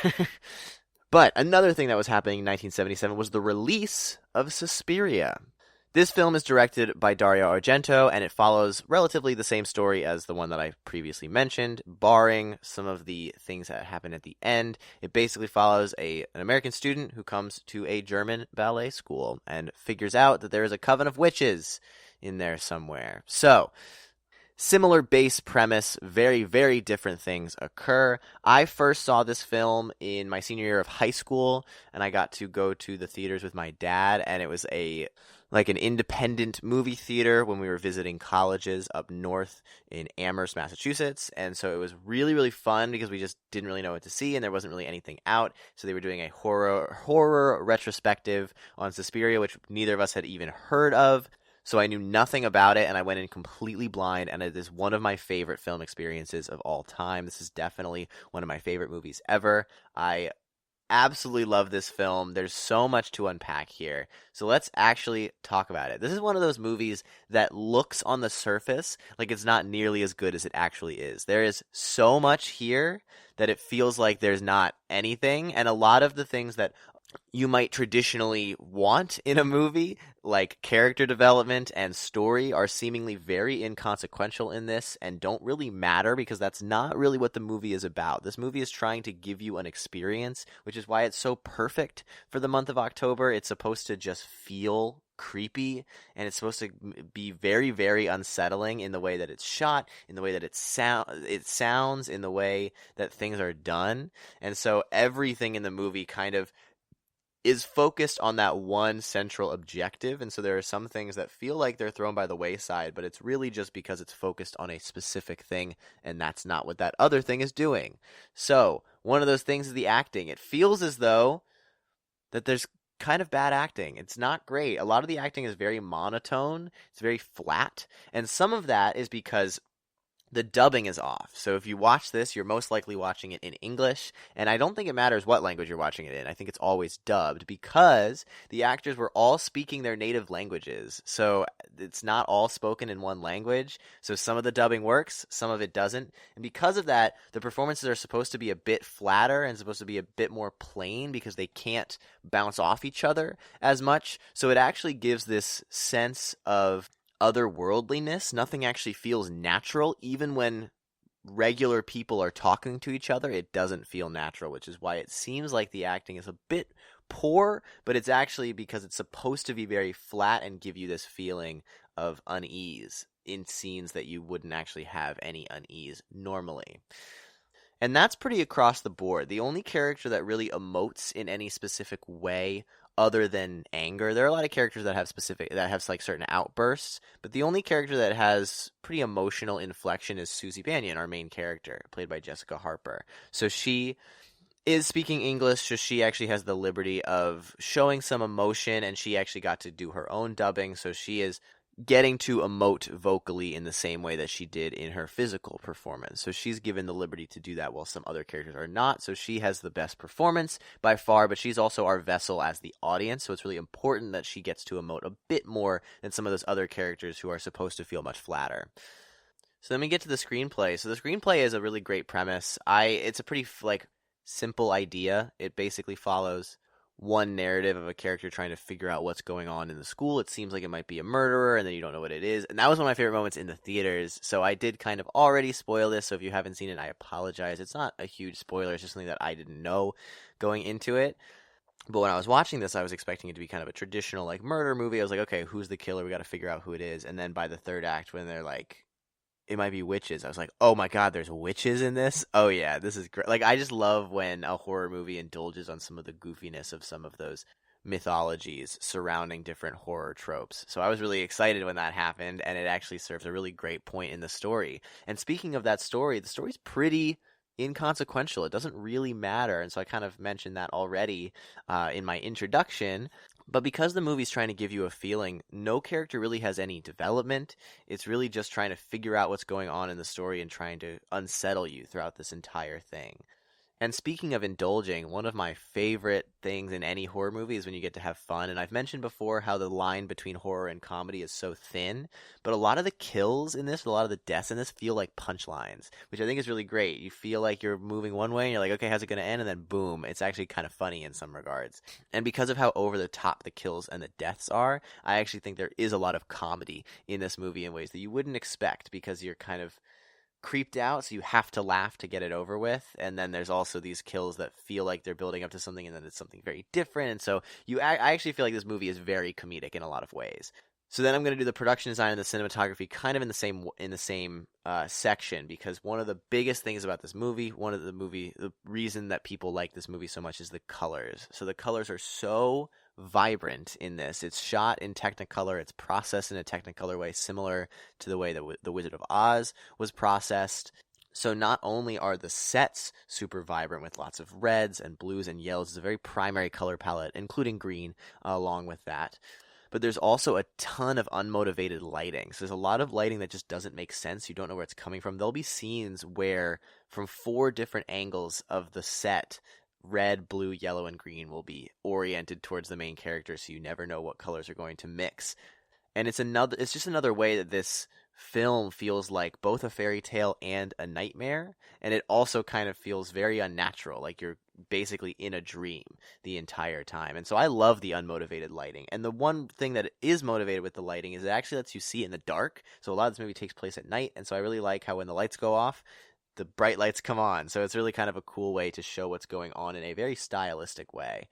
But another thing that was happening in 1977 was the release of Suspiria. This film is directed by Dario Argento, and it follows relatively the same story as the one that I previously mentioned, barring some of the things that happen at the end. It basically follows an American student who comes to a German ballet school and figures out that there is a coven of witches in there somewhere. So, similar base premise, very, very different things occur. I first saw this film in my senior year of high school, and I got to go to the theaters with my dad, and it was an independent movie theater when we were visiting colleges up north in Amherst, Massachusetts. And so it was really, really fun because we just didn't really know what to see and there wasn't really anything out. So they were doing a horror retrospective on Suspiria, which neither of us had even heard of. So I knew nothing about it and I went in completely blind, and it is one of my favorite film experiences of all time. This is definitely one of my favorite movies ever. I absolutely love this film. There's so much to unpack here. So let's actually talk about it. This is one of those movies that looks on the surface like it's not nearly as good as it actually is. There is so much here that it feels like there's not anything, and a lot of the things that you might traditionally want in a movie, like character development and story, are seemingly very inconsequential in this and don't really matter because that's not really what the movie is about. This movie is trying to give you an experience, which is why it's so perfect for the month of October. It's supposed to just feel creepy, and it's supposed to be very, very unsettling in the way that it's shot, in the way that it sounds, in the way that things are done. And so everything in the movie kind of is focused on that one central objective, and so there are some things that feel like they're thrown by the wayside, but it's really just because it's focused on a specific thing, and that's not what that other thing is doing. So, one of those things is the acting. It feels as though that there's kind of bad acting. It's not great. A lot of the acting is very monotone, it's very flat, and some of that is because the dubbing is off. So if you watch this, you're most likely watching it in English, and I don't think it matters what language you're watching it in. I think it's always dubbed because the actors were all speaking their native languages. So it's not all spoken in one language. So some of the dubbing works, some of it doesn't. And because of that, the performances are supposed to be a bit flatter and supposed to be a bit more plain because they can't bounce off each other as much. So it actually gives this sense of otherworldliness. Nothing actually feels natural. Even when regular people are talking to each other, it doesn't feel natural, which is why it seems like the acting is a bit poor, but it's actually because it's supposed to be very flat and give you this feeling of unease in scenes that you wouldn't actually have any unease normally. And that's pretty across the board. The only character that really emotes in any specific way other than anger, there are a lot of characters that have certain outbursts, but the only character that has pretty emotional inflection is Susie Bannion, our main character, played by Jessica Harper. So she is speaking English, so she actually has the liberty of showing some emotion, and she actually got to do her own dubbing, so she is getting to emote vocally in the same way that she did in her physical performance. So she's given the liberty to do that while some other characters are not. So she has the best performance by far, but she's also our vessel as the audience. So it's really important that she gets to emote a bit more than some of those other characters who are supposed to feel much flatter. So let me get to the screenplay. So the screenplay is a really great premise. It's a pretty simple idea. It basically follows one narrative of a character trying to figure out what's going on in the school. It seems like it might be a murderer, and then you don't know what it is. And that was one of my favorite moments in the theaters. So I did kind of already spoil this. So if you haven't seen it, I apologize. It's not a huge spoiler. It's just something that I didn't know going into it. But when I was watching this, I was expecting it to be kind of a traditional murder movie. I was like, okay, who's the killer? We got to figure out who it is. And then by the third act, when they're like, it might be witches, I was like, oh my god, there's witches in this? Oh yeah, this is great. I just love when a horror movie indulges on some of the goofiness of some of those mythologies surrounding different horror tropes. So I was really excited when that happened, and it actually serves a really great point in the story. And speaking of that story, the story's pretty inconsequential. It doesn't really matter, and so I kind of mentioned that already in my introduction. But because the movie's trying to give you a feeling, no character really has any development. It's really just trying to figure out what's going on in the story and trying to unsettle you throughout this entire thing. And speaking of indulging, one of my favorite things in any horror movie is when you get to have fun. And I've mentioned before how the line between horror and comedy is so thin, but a lot of the kills in this, a lot of the deaths in this feel like punchlines, which I think is really great. You feel like you're moving one way and you're like, okay, how's it going to end? And then boom, it's actually kind of funny in some regards. And because of how over the top the kills and the deaths are, I actually think there is a lot of comedy in this movie in ways that you wouldn't expect, because you're kind of creeped out, so you have to laugh to get it over with. And then there's also these kills that feel like they're building up to something, and then it's something very different. And so I actually feel like this movie is very comedic in a lot of ways. So then I'm going to do the production design and the cinematography kind of in the same section, because one of the biggest things about this movie, the reason that people like this movie so much is the colors. So the colors are so vibrant in this. It's shot in Technicolor. It's processed in a Technicolor way, similar to the way that the Wizard of Oz was processed. So not only are the sets super vibrant with lots of reds and blues and yellows, it's a very primary color palette, including green along with that. But there's also a ton of unmotivated lighting. So there's a lot of lighting that just doesn't make sense. You don't know where it's coming from. There'll be scenes where from 4 different angles of the set, red, blue, yellow, and green will be oriented towards the main character, so you never know what colors are going to mix. And it's just another way that this film feels like both a fairy tale and a nightmare, and it also kind of feels very unnatural, like you're basically in a dream the entire time. And so I love the unmotivated lighting. And the one thing that is motivated with the lighting is it actually lets you see in the dark. So a lot of this movie takes place at night, and so I really like how when the lights go off, the bright lights come on. So it's really kind of a cool way to show what's going on in a very stylistic way.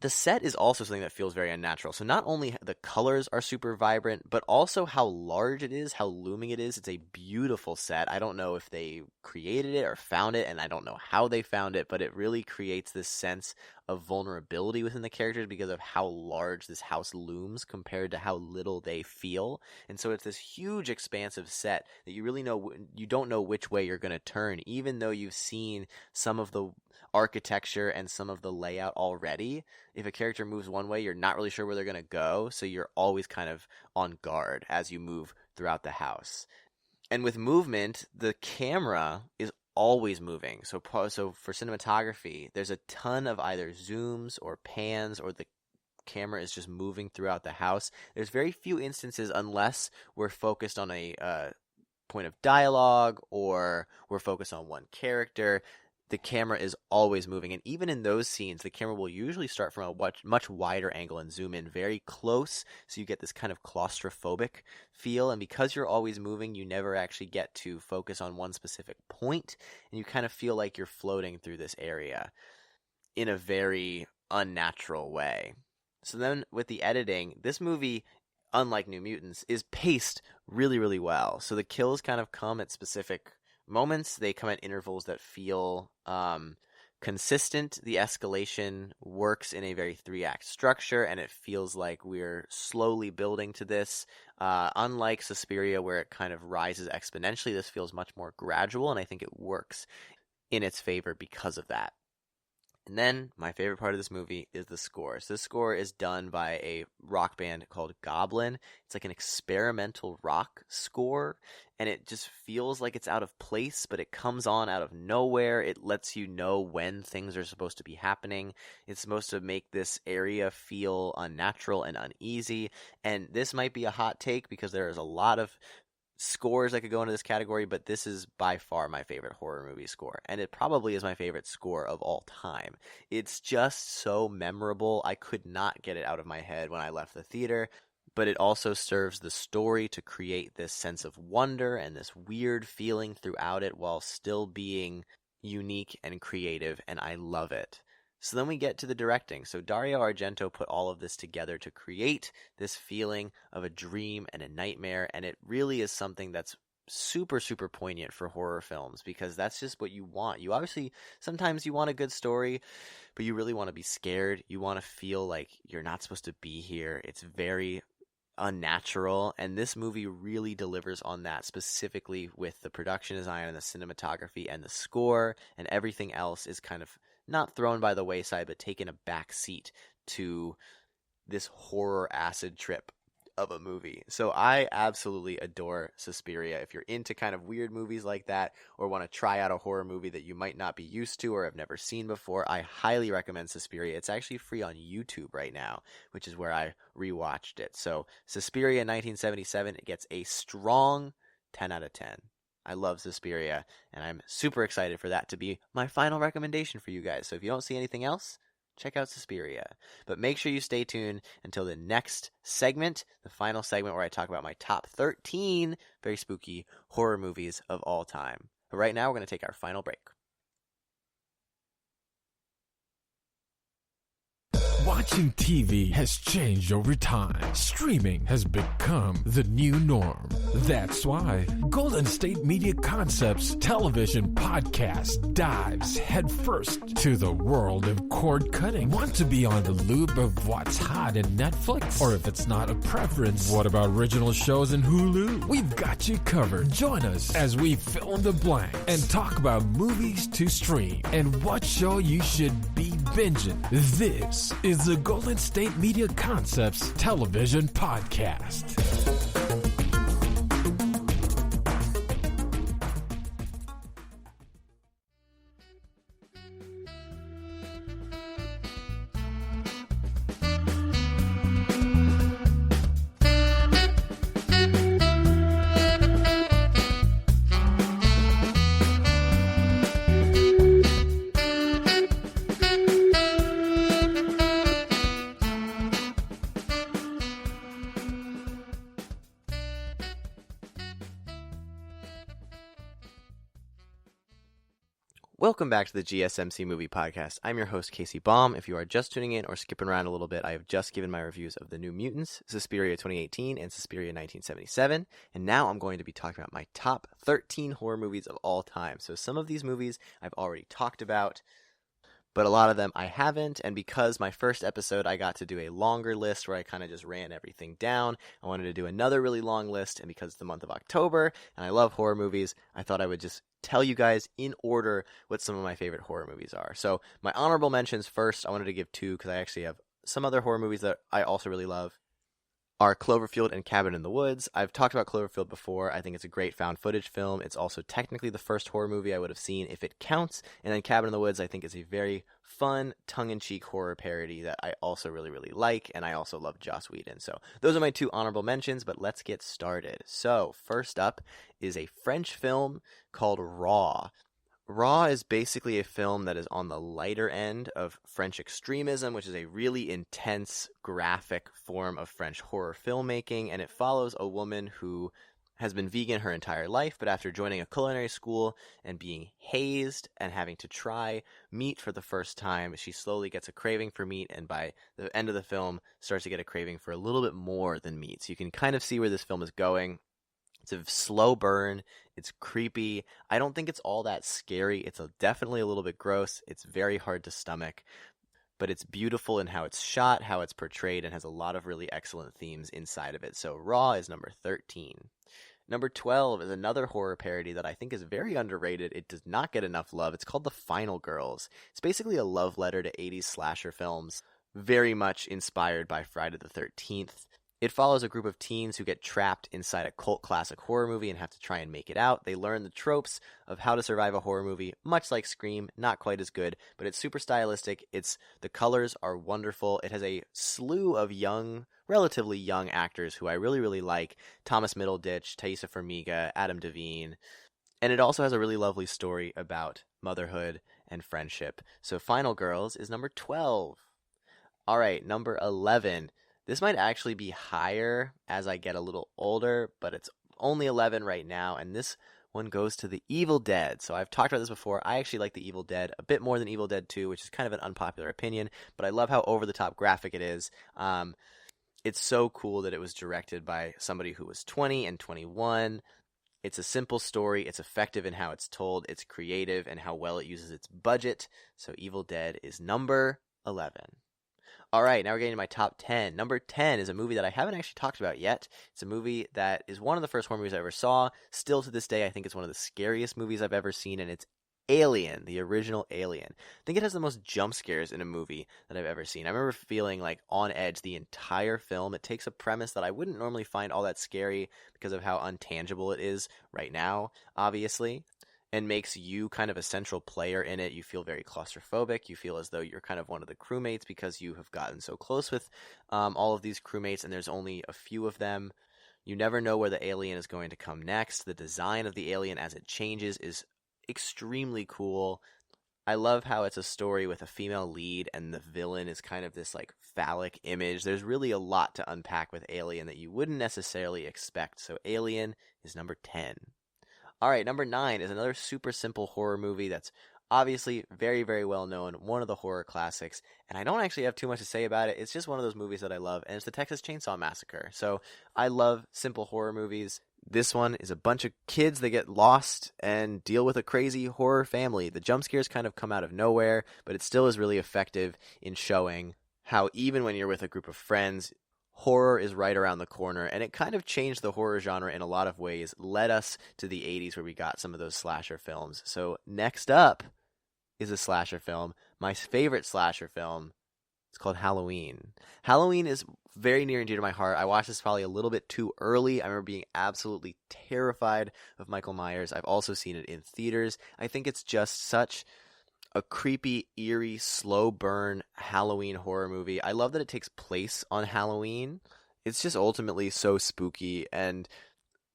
The set is also something that feels very unnatural. So not only the colors are super vibrant, but also how large it is, how looming it is. It's a beautiful set. I don't know if they created it or found it, and I don't know how they found it, but it really creates this sense of vulnerability within the characters because of how large this house looms compared to how little they feel. And so it's this huge expansive set that you don't know which way you're going to turn, even though you've seen some of the architecture and some of the layout already. If a character moves one way, you're not really sure where they're going to go, so you're always kind of on guard as you move throughout the house. And with movement, the camera is always moving. So for cinematography, there's a ton of either zooms or pans, or the camera is just moving throughout the house. There's very few instances, unless we're focused on a point of dialogue or we're focused on one character, the camera is always moving. And even in those scenes, the camera will usually start from a much wider angle and zoom in very close, so you get this kind of claustrophobic feel. And because you're always moving, you never actually get to focus on one specific point, and you kind of feel like you're floating through this area in a very unnatural way. So then with the editing, this movie, unlike New Mutants, is paced really, really well. So the kills kind of come at specific moments. They come at intervals that feel consistent. The escalation works in a very 3-act structure, and it feels like we're slowly building to this. Unlike Suspiria, where it kind of rises exponentially, this feels much more gradual, and I think it works in its favor because of that. And then my favorite part of this movie is the score. So this score is done by a rock band called Goblin. It's like an experimental rock score, and it just feels like it's out of place, but it comes on out of nowhere. It lets you know when things are supposed to be happening. It's supposed to make this area feel unnatural and uneasy. And this might be a hot take because there is a lot of scores that could go into this category, but this is by far my favorite horror movie score, and it probably is my favorite score of all time. It's just so memorable. I could not get it out of my head when I left the theater, but it also serves the story to create this sense of wonder and this weird feeling throughout it while still being unique and creative, and I love it. So then we get to the directing. So Dario Argento put all of this together to create this feeling of a dream and a nightmare, and it really is something that's super, super poignant for horror films, because that's just what you want. You obviously, sometimes you want a good story, but you really want to be scared. You want to feel like you're not supposed to be here. It's very unnatural, and this movie really delivers on that, specifically with the production design and the cinematography and the score, and everything else is kind of not thrown by the wayside, but taken a back seat to this horror acid trip of a movie. So I absolutely adore Suspiria. If you're into kind of weird movies like that, or want to try out a horror movie that you might not be used to or have never seen before, I highly recommend Suspiria. It's actually free on YouTube right now, which is where I rewatched it. So Suspiria 1977, it gets a strong 10 out of 10. I love Suspiria, and I'm super excited for that to be my final recommendation for you guys. So if you don't see anything else, check out Suspiria. But make sure you stay tuned until the next segment, the final segment where I talk about my top 13 very spooky horror movies of all time. But right now, we're going to take our final break. Watching TV has changed over time. Streaming has become the new norm. That's why Golden State Media Concepts television podcast dives headfirst to the world of cord cutting. Want to be on the loop of what's hot in Netflix? Or if it's not a preference, what about original shows in Hulu? We've got you covered. Join us as we fill in the blank and talk about movies to stream and what show you should be binging. This is the Golden State Media Concepts television podcast. Welcome back to the GSMC Movie Podcast. I'm your host, Casey Baum. If you are just tuning in or skipping around a little bit, I have just given my reviews of the new Mutants, Suspiria 2018, and Suspiria 1977, and now I'm going to be talking about my top 13 horror movies of all time. So some of these movies I've already talked about, but a lot of them I haven't, and because my first episode I got to do a longer list where I kind of just ran everything down, I wanted to do another really long list, and because it's the month of October, and I love horror movies, I thought I would just tell you guys in order what some of my favorite horror movies are. So my honorable mentions first, I wanted to give two because I actually have some other horror movies that I also really love, are Cloverfield and Cabin in the Woods. I've talked about Cloverfield before. I think it's a great found footage film. It's also technically the first horror movie I would have seen if it counts. And then Cabin in the Woods I think is a very fun, tongue-in-cheek horror parody that I also really, really like. And I also love Joss Whedon. So those are my two honorable mentions, but let's get started. So first up is a French film called Raw. Raw is basically a film that is on the lighter end of French extremism, which is a really intense, graphic form of French horror filmmaking, and it follows a woman who has been vegan her entire life, but after joining a culinary school and being hazed and having to try meat for the first time, she slowly gets a craving for meat, and by the end of the film starts to get a craving for a little bit more than meat. So you can kind of see where this film is going. It's a slow burn. It's creepy. I don't think it's all that scary. It's definitely a little bit gross. It's very hard to stomach. But it's beautiful in how it's shot, how it's portrayed, and has a lot of really excellent themes inside of it. So Raw is number 13. Number 12 is another horror parody that I think is very underrated. It does not get enough love. It's called The Final Girls. It's basically a love letter to 80s slasher films, very much inspired by Friday the 13th. It follows a group of teens who get trapped inside a cult classic horror movie and have to try and make it out. They learn the tropes of how to survive a horror movie, much like Scream, not quite as good, but it's super stylistic. The colors are wonderful. It has a slew of relatively young actors who I really, really like. Thomas Middleditch, Taissa Farmiga, Adam Devine. And it also has a really lovely story about motherhood and friendship. So Final Girls is number 12. All right, number 11. This might actually be higher as I get a little older, but it's only 11 right now, and this one goes to The Evil Dead. So I've talked about this before. I actually like The Evil Dead a bit more than Evil Dead 2, which is kind of an unpopular opinion, but I love how over-the-top graphic it is. It's so cool that it was directed by somebody who was 20 and 21. It's a simple story. It's effective in how it's told. It's creative and how well it uses its budget. So Evil Dead is number 11. All right, now we're getting to my top 10. Number 10 is a movie that I haven't actually talked about yet. It's a movie that is one of the first horror movies I ever saw. Still to this day, I think it's one of the scariest movies I've ever seen, and it's Alien, the original Alien. I think it has the most jump scares in a movie that I've ever seen. I remember feeling like on edge the entire film. It takes a premise that I wouldn't normally find all that scary because of how untangible it is right now, obviously, and makes you kind of a central player in it. You feel very claustrophobic. You feel as though you're kind of one of the crewmates because you have gotten so close with all of these crewmates, and there's only a few of them. You never know where the alien is going to come next. The design of the alien as it changes is extremely cool. I love how it's a story with a female lead and the villain is kind of this like phallic image. There's really a lot to unpack with Alien that you wouldn't necessarily expect. So Alien is number 10. All right, number 9 is another super simple horror movie that's Obviously, very, very well known, one of the horror classics, and I don't actually have too much to say about it. It's just one of those movies that I love, and it's the Texas Chainsaw Massacre. So I love simple horror movies. This one is a bunch of kids that get lost and deal with a crazy horror family. The jump scares kind of come out of nowhere, but it still is really effective in showing how even when you're with a group of friends, horror is right around the corner, and it kind of changed the horror genre in a lot of ways, led us to the 80s where we got some of those slasher films. So next up is a slasher film. My favorite slasher film. It's called Halloween. Halloween is very near and dear to my heart. I watched this probably a little bit too early. I remember being absolutely terrified of Michael Myers. I've also seen it in theaters. I think it's just such a creepy, eerie, slow burn Halloween horror movie. I love that it takes place on Halloween. It's just ultimately so spooky, and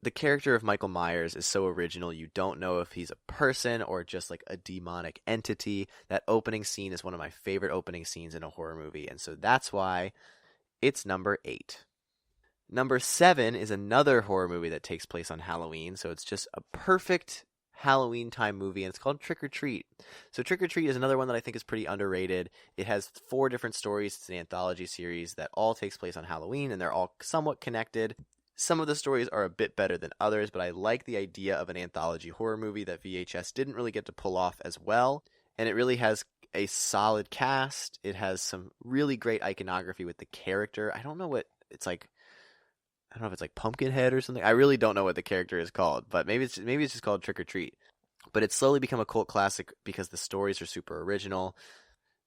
the character of Michael Myers is so original. You don't know if he's a person or just like a demonic entity. That opening scene is one of my favorite opening scenes in a horror movie, and so that's why it's number 8. Number 7 is another horror movie that takes place on Halloween, so it's just a perfect Halloween time movie, and it's called Trick or Treat. So Trick or Treat is another one that I think is pretty underrated. It has 4 different stories. It's an anthology series that all takes place on Halloween, and they're all somewhat connected. Some of the stories are a bit better than others, but I like the idea of an anthology horror movie that VHS didn't really get to pull off as well. And it really has a solid cast. It has some really great iconography with the character. I don't know what it's like. I don't know if it's like Pumpkinhead or something. I really don't know what the character is called, but maybe it's just called Trick or Treat. But it's slowly become a cult classic because the stories are super original.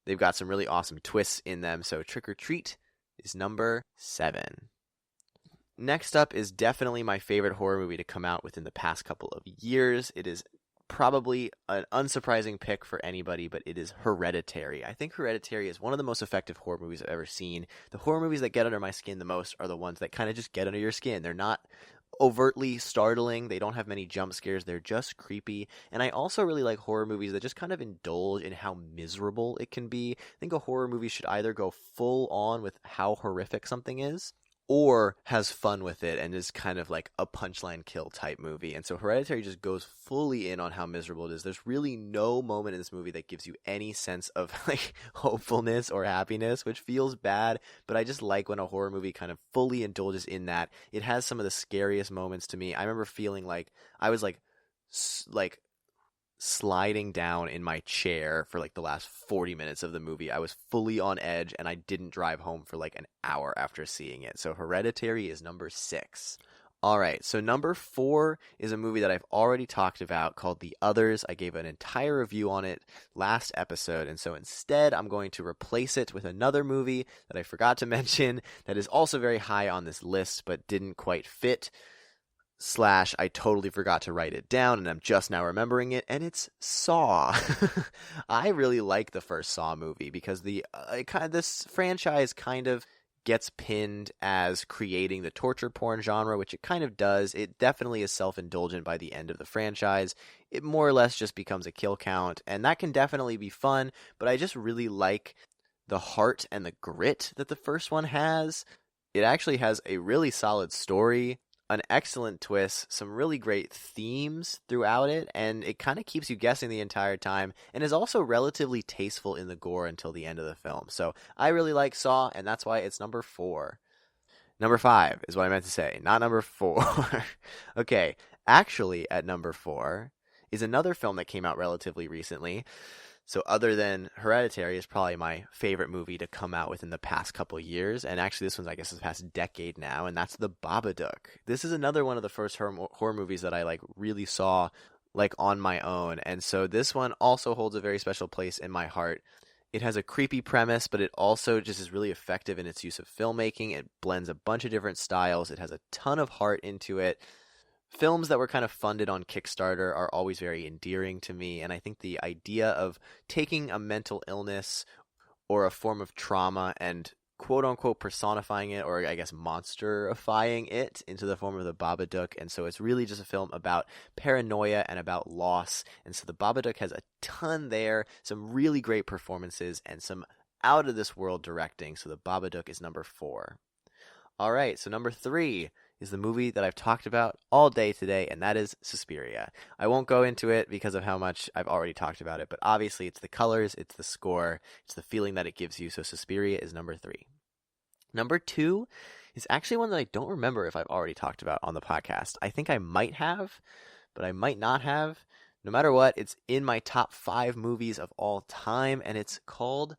They've got some really awesome twists in them. So Trick or Treat is number 7. Next up is definitely my favorite horror movie to come out within the past couple of years. It is probably an unsurprising pick for anybody, but it is Hereditary. I think Hereditary is one of the most effective horror movies I've ever seen. The horror movies that get under my skin the most are the ones that kind of just get under your skin. They're not overtly startling. They don't have many jump scares. They're just creepy. And I also really like horror movies that just kind of indulge in how miserable it can be. I think a horror movie should either go full on with how horrific something is, or has fun with it and is kind of like a punchline kill type movie. And so Hereditary just goes fully in on how miserable it is. There's really no moment in this movie that gives you any sense of like hopefulness or happiness, which feels bad, but I just like when a horror movie kind of fully indulges in that. It has some of the scariest moments to me. I remember feeling like I was like sliding down in my chair for like the last 40 minutes of the movie. I was fully on edge, and I didn't drive home for like an hour after seeing it. So Hereditary is number 6. All right, so number 4 is a movie that I've already talked about called The Others. I gave an entire review on it last episode, and so instead I'm going to replace it with another movie that I forgot to mention that is also very high on this list but didn't quite fit. / I totally forgot to write it down, and I'm just now remembering it, and it's Saw. I really like the first Saw movie because this franchise kind of gets pinned as creating the torture porn genre, which it kind of does. It definitely is self-indulgent by the end of the franchise. It more or less just becomes a kill count, and that can definitely be fun, but I just really like the heart and the grit that the first one has. It actually has a really solid story, an excellent twist, some really great themes throughout it, and it kind of keeps you guessing the entire time, and is also relatively tasteful in the gore until the end of the film. So I really like Saw, and that's why it's number 4. Number 5 is what I meant to say, not number 4. Okay, actually at number 4 is another film that came out relatively recently. So other than Hereditary is probably my favorite movie to come out within the past couple years. And actually this one's, I guess, the past decade now. And that's The Babadook. This is another one of the first horror movies that I like really saw like on my own. And so this one also holds a very special place in my heart. It has a creepy premise, but it also just is really effective in its use of filmmaking. It blends a bunch of different styles. It has a ton of heart into it. Films that were kind of funded on Kickstarter are always very endearing to me, and I think the idea of taking a mental illness or a form of trauma and quote-unquote personifying it, or I guess monsterifying it into the form of the Babadook, and so it's really just a film about paranoia and about loss, and so the Babadook has a ton there, some really great performances, and some out-of-this-world directing, so the Babadook is number 4. All right, so number 3 is the movie that I've talked about all day today, and that is Suspiria. I won't go into it because of how much I've already talked about it, but obviously it's the colors, it's the score, it's the feeling that it gives you, so Suspiria is number 3. Number 2 is actually one that I don't remember if I've already talked about on the podcast. I think I might have, but I might not have. No matter what, it's in my top 5 movies of all time, and it's called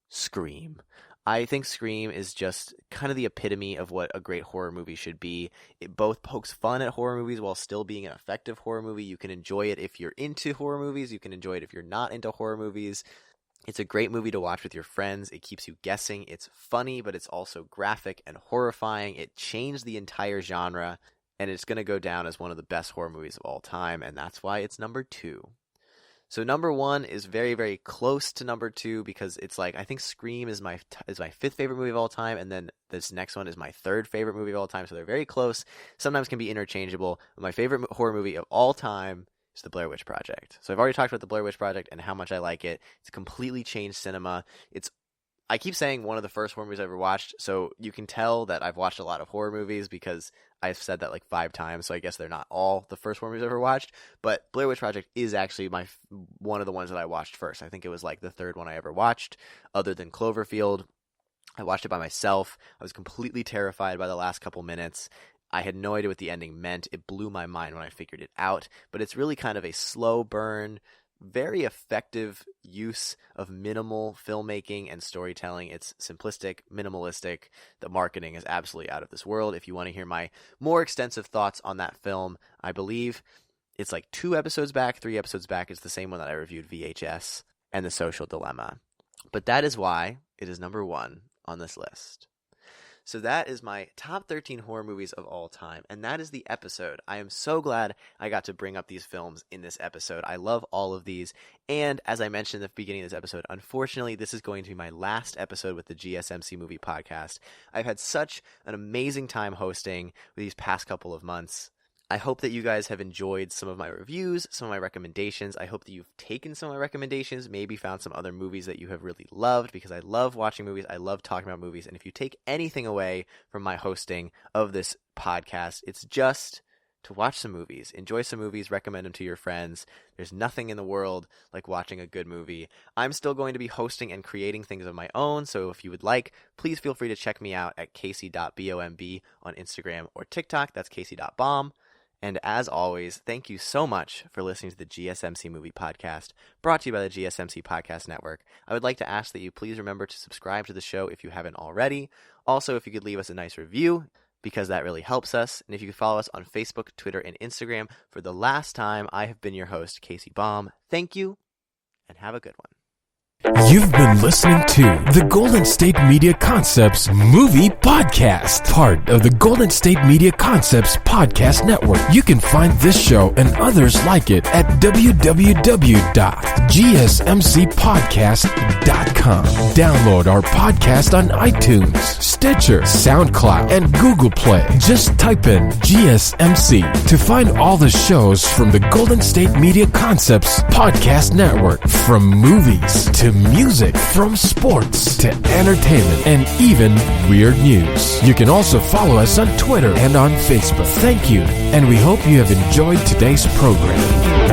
Scream. I think Scream is just kind of the epitome of what a great horror movie should be. It both pokes fun at horror movies while still being an effective horror movie. You can enjoy it if you're into horror movies. You can enjoy it if you're not into horror movies. It's a great movie to watch with your friends. It keeps you guessing. It's funny, but it's also graphic and horrifying. It changed the entire genre, and it's going to go down as one of the best horror movies of all time, and that's why it's number 2. So number 1 is very, very close to number 2 because it's like, I think Scream is my 5th favorite movie of all time, and then this next one is my 3rd favorite movie of all time, so they're very close. Sometimes can be interchangeable. My favorite horror movie of all time is The Blair Witch Project. So I've already talked about The Blair Witch Project and how much I like it. It's completely changed cinema. I keep saying one of the first horror movies I ever watched, so you can tell that I've watched a lot of horror movies because I've said that like 5 times, so I guess they're not all the first horror movies I ever watched, but Blair Witch Project is actually one of the ones that I watched first. I think it was like the 3rd one I ever watched, other than Cloverfield. I watched it by myself. I was completely terrified by the last couple minutes. I had no idea what the ending meant. It blew my mind when I figured it out, but it's really kind of a slow burn, very effective use of minimal filmmaking and storytelling. It's simplistic, minimalistic. The marketing is absolutely out of this world. If you want to hear my more extensive thoughts on that film, I believe it's like 2 episodes back, 3 episodes back. It's the same one that I reviewed, VHS and The Social Dilemma. But that is why it is number 1 on this list. So that is my top 13 horror movies of all time, and that is the episode. I am so glad I got to bring up these films in this episode. I love all of these, and as I mentioned at the beginning of this episode, unfortunately, this is going to be my last episode with the GSMC Movie Podcast. I've had such an amazing time hosting these past couple of months. I hope that you guys have enjoyed some of my reviews, some of my recommendations. I hope that you've taken some of my recommendations, maybe found some other movies that you have really loved, because I love watching movies. I love talking about movies. And if you take anything away from my hosting of this podcast, it's just to watch some movies, enjoy some movies, recommend them to your friends. There's nothing in the world like watching a good movie. I'm still going to be hosting and creating things of my own, so if you would like, please feel free to check me out at casey.bomb on Instagram or TikTok. That's casey.bomb. And as always, thank you so much for listening to the GSMC Movie Podcast, brought to you by the GSMC Podcast Network. I would like to ask that you please remember to subscribe to the show if you haven't already. Also, if you could leave us a nice review, because that really helps us. And if you could follow us on Facebook, Twitter, and Instagram. For the last time, I have been your host, Casey Baum. Thank you, and have a good one. You've been listening to the Golden State Media Concepts Movie Podcast, part of the Golden State Media Concepts Podcast Network. You can find this show and others like it at www.gsmcpodcast.com. Download our podcast on iTunes, Stitcher, SoundCloud, and Google Play. Just type in GSMC to find all the shows from the Golden State Media Concepts Podcast Network, from movies to music, from sports to entertainment, and even weird news. You can also follow us on Twitter and on Facebook. Thank you, and we hope you have enjoyed today's program.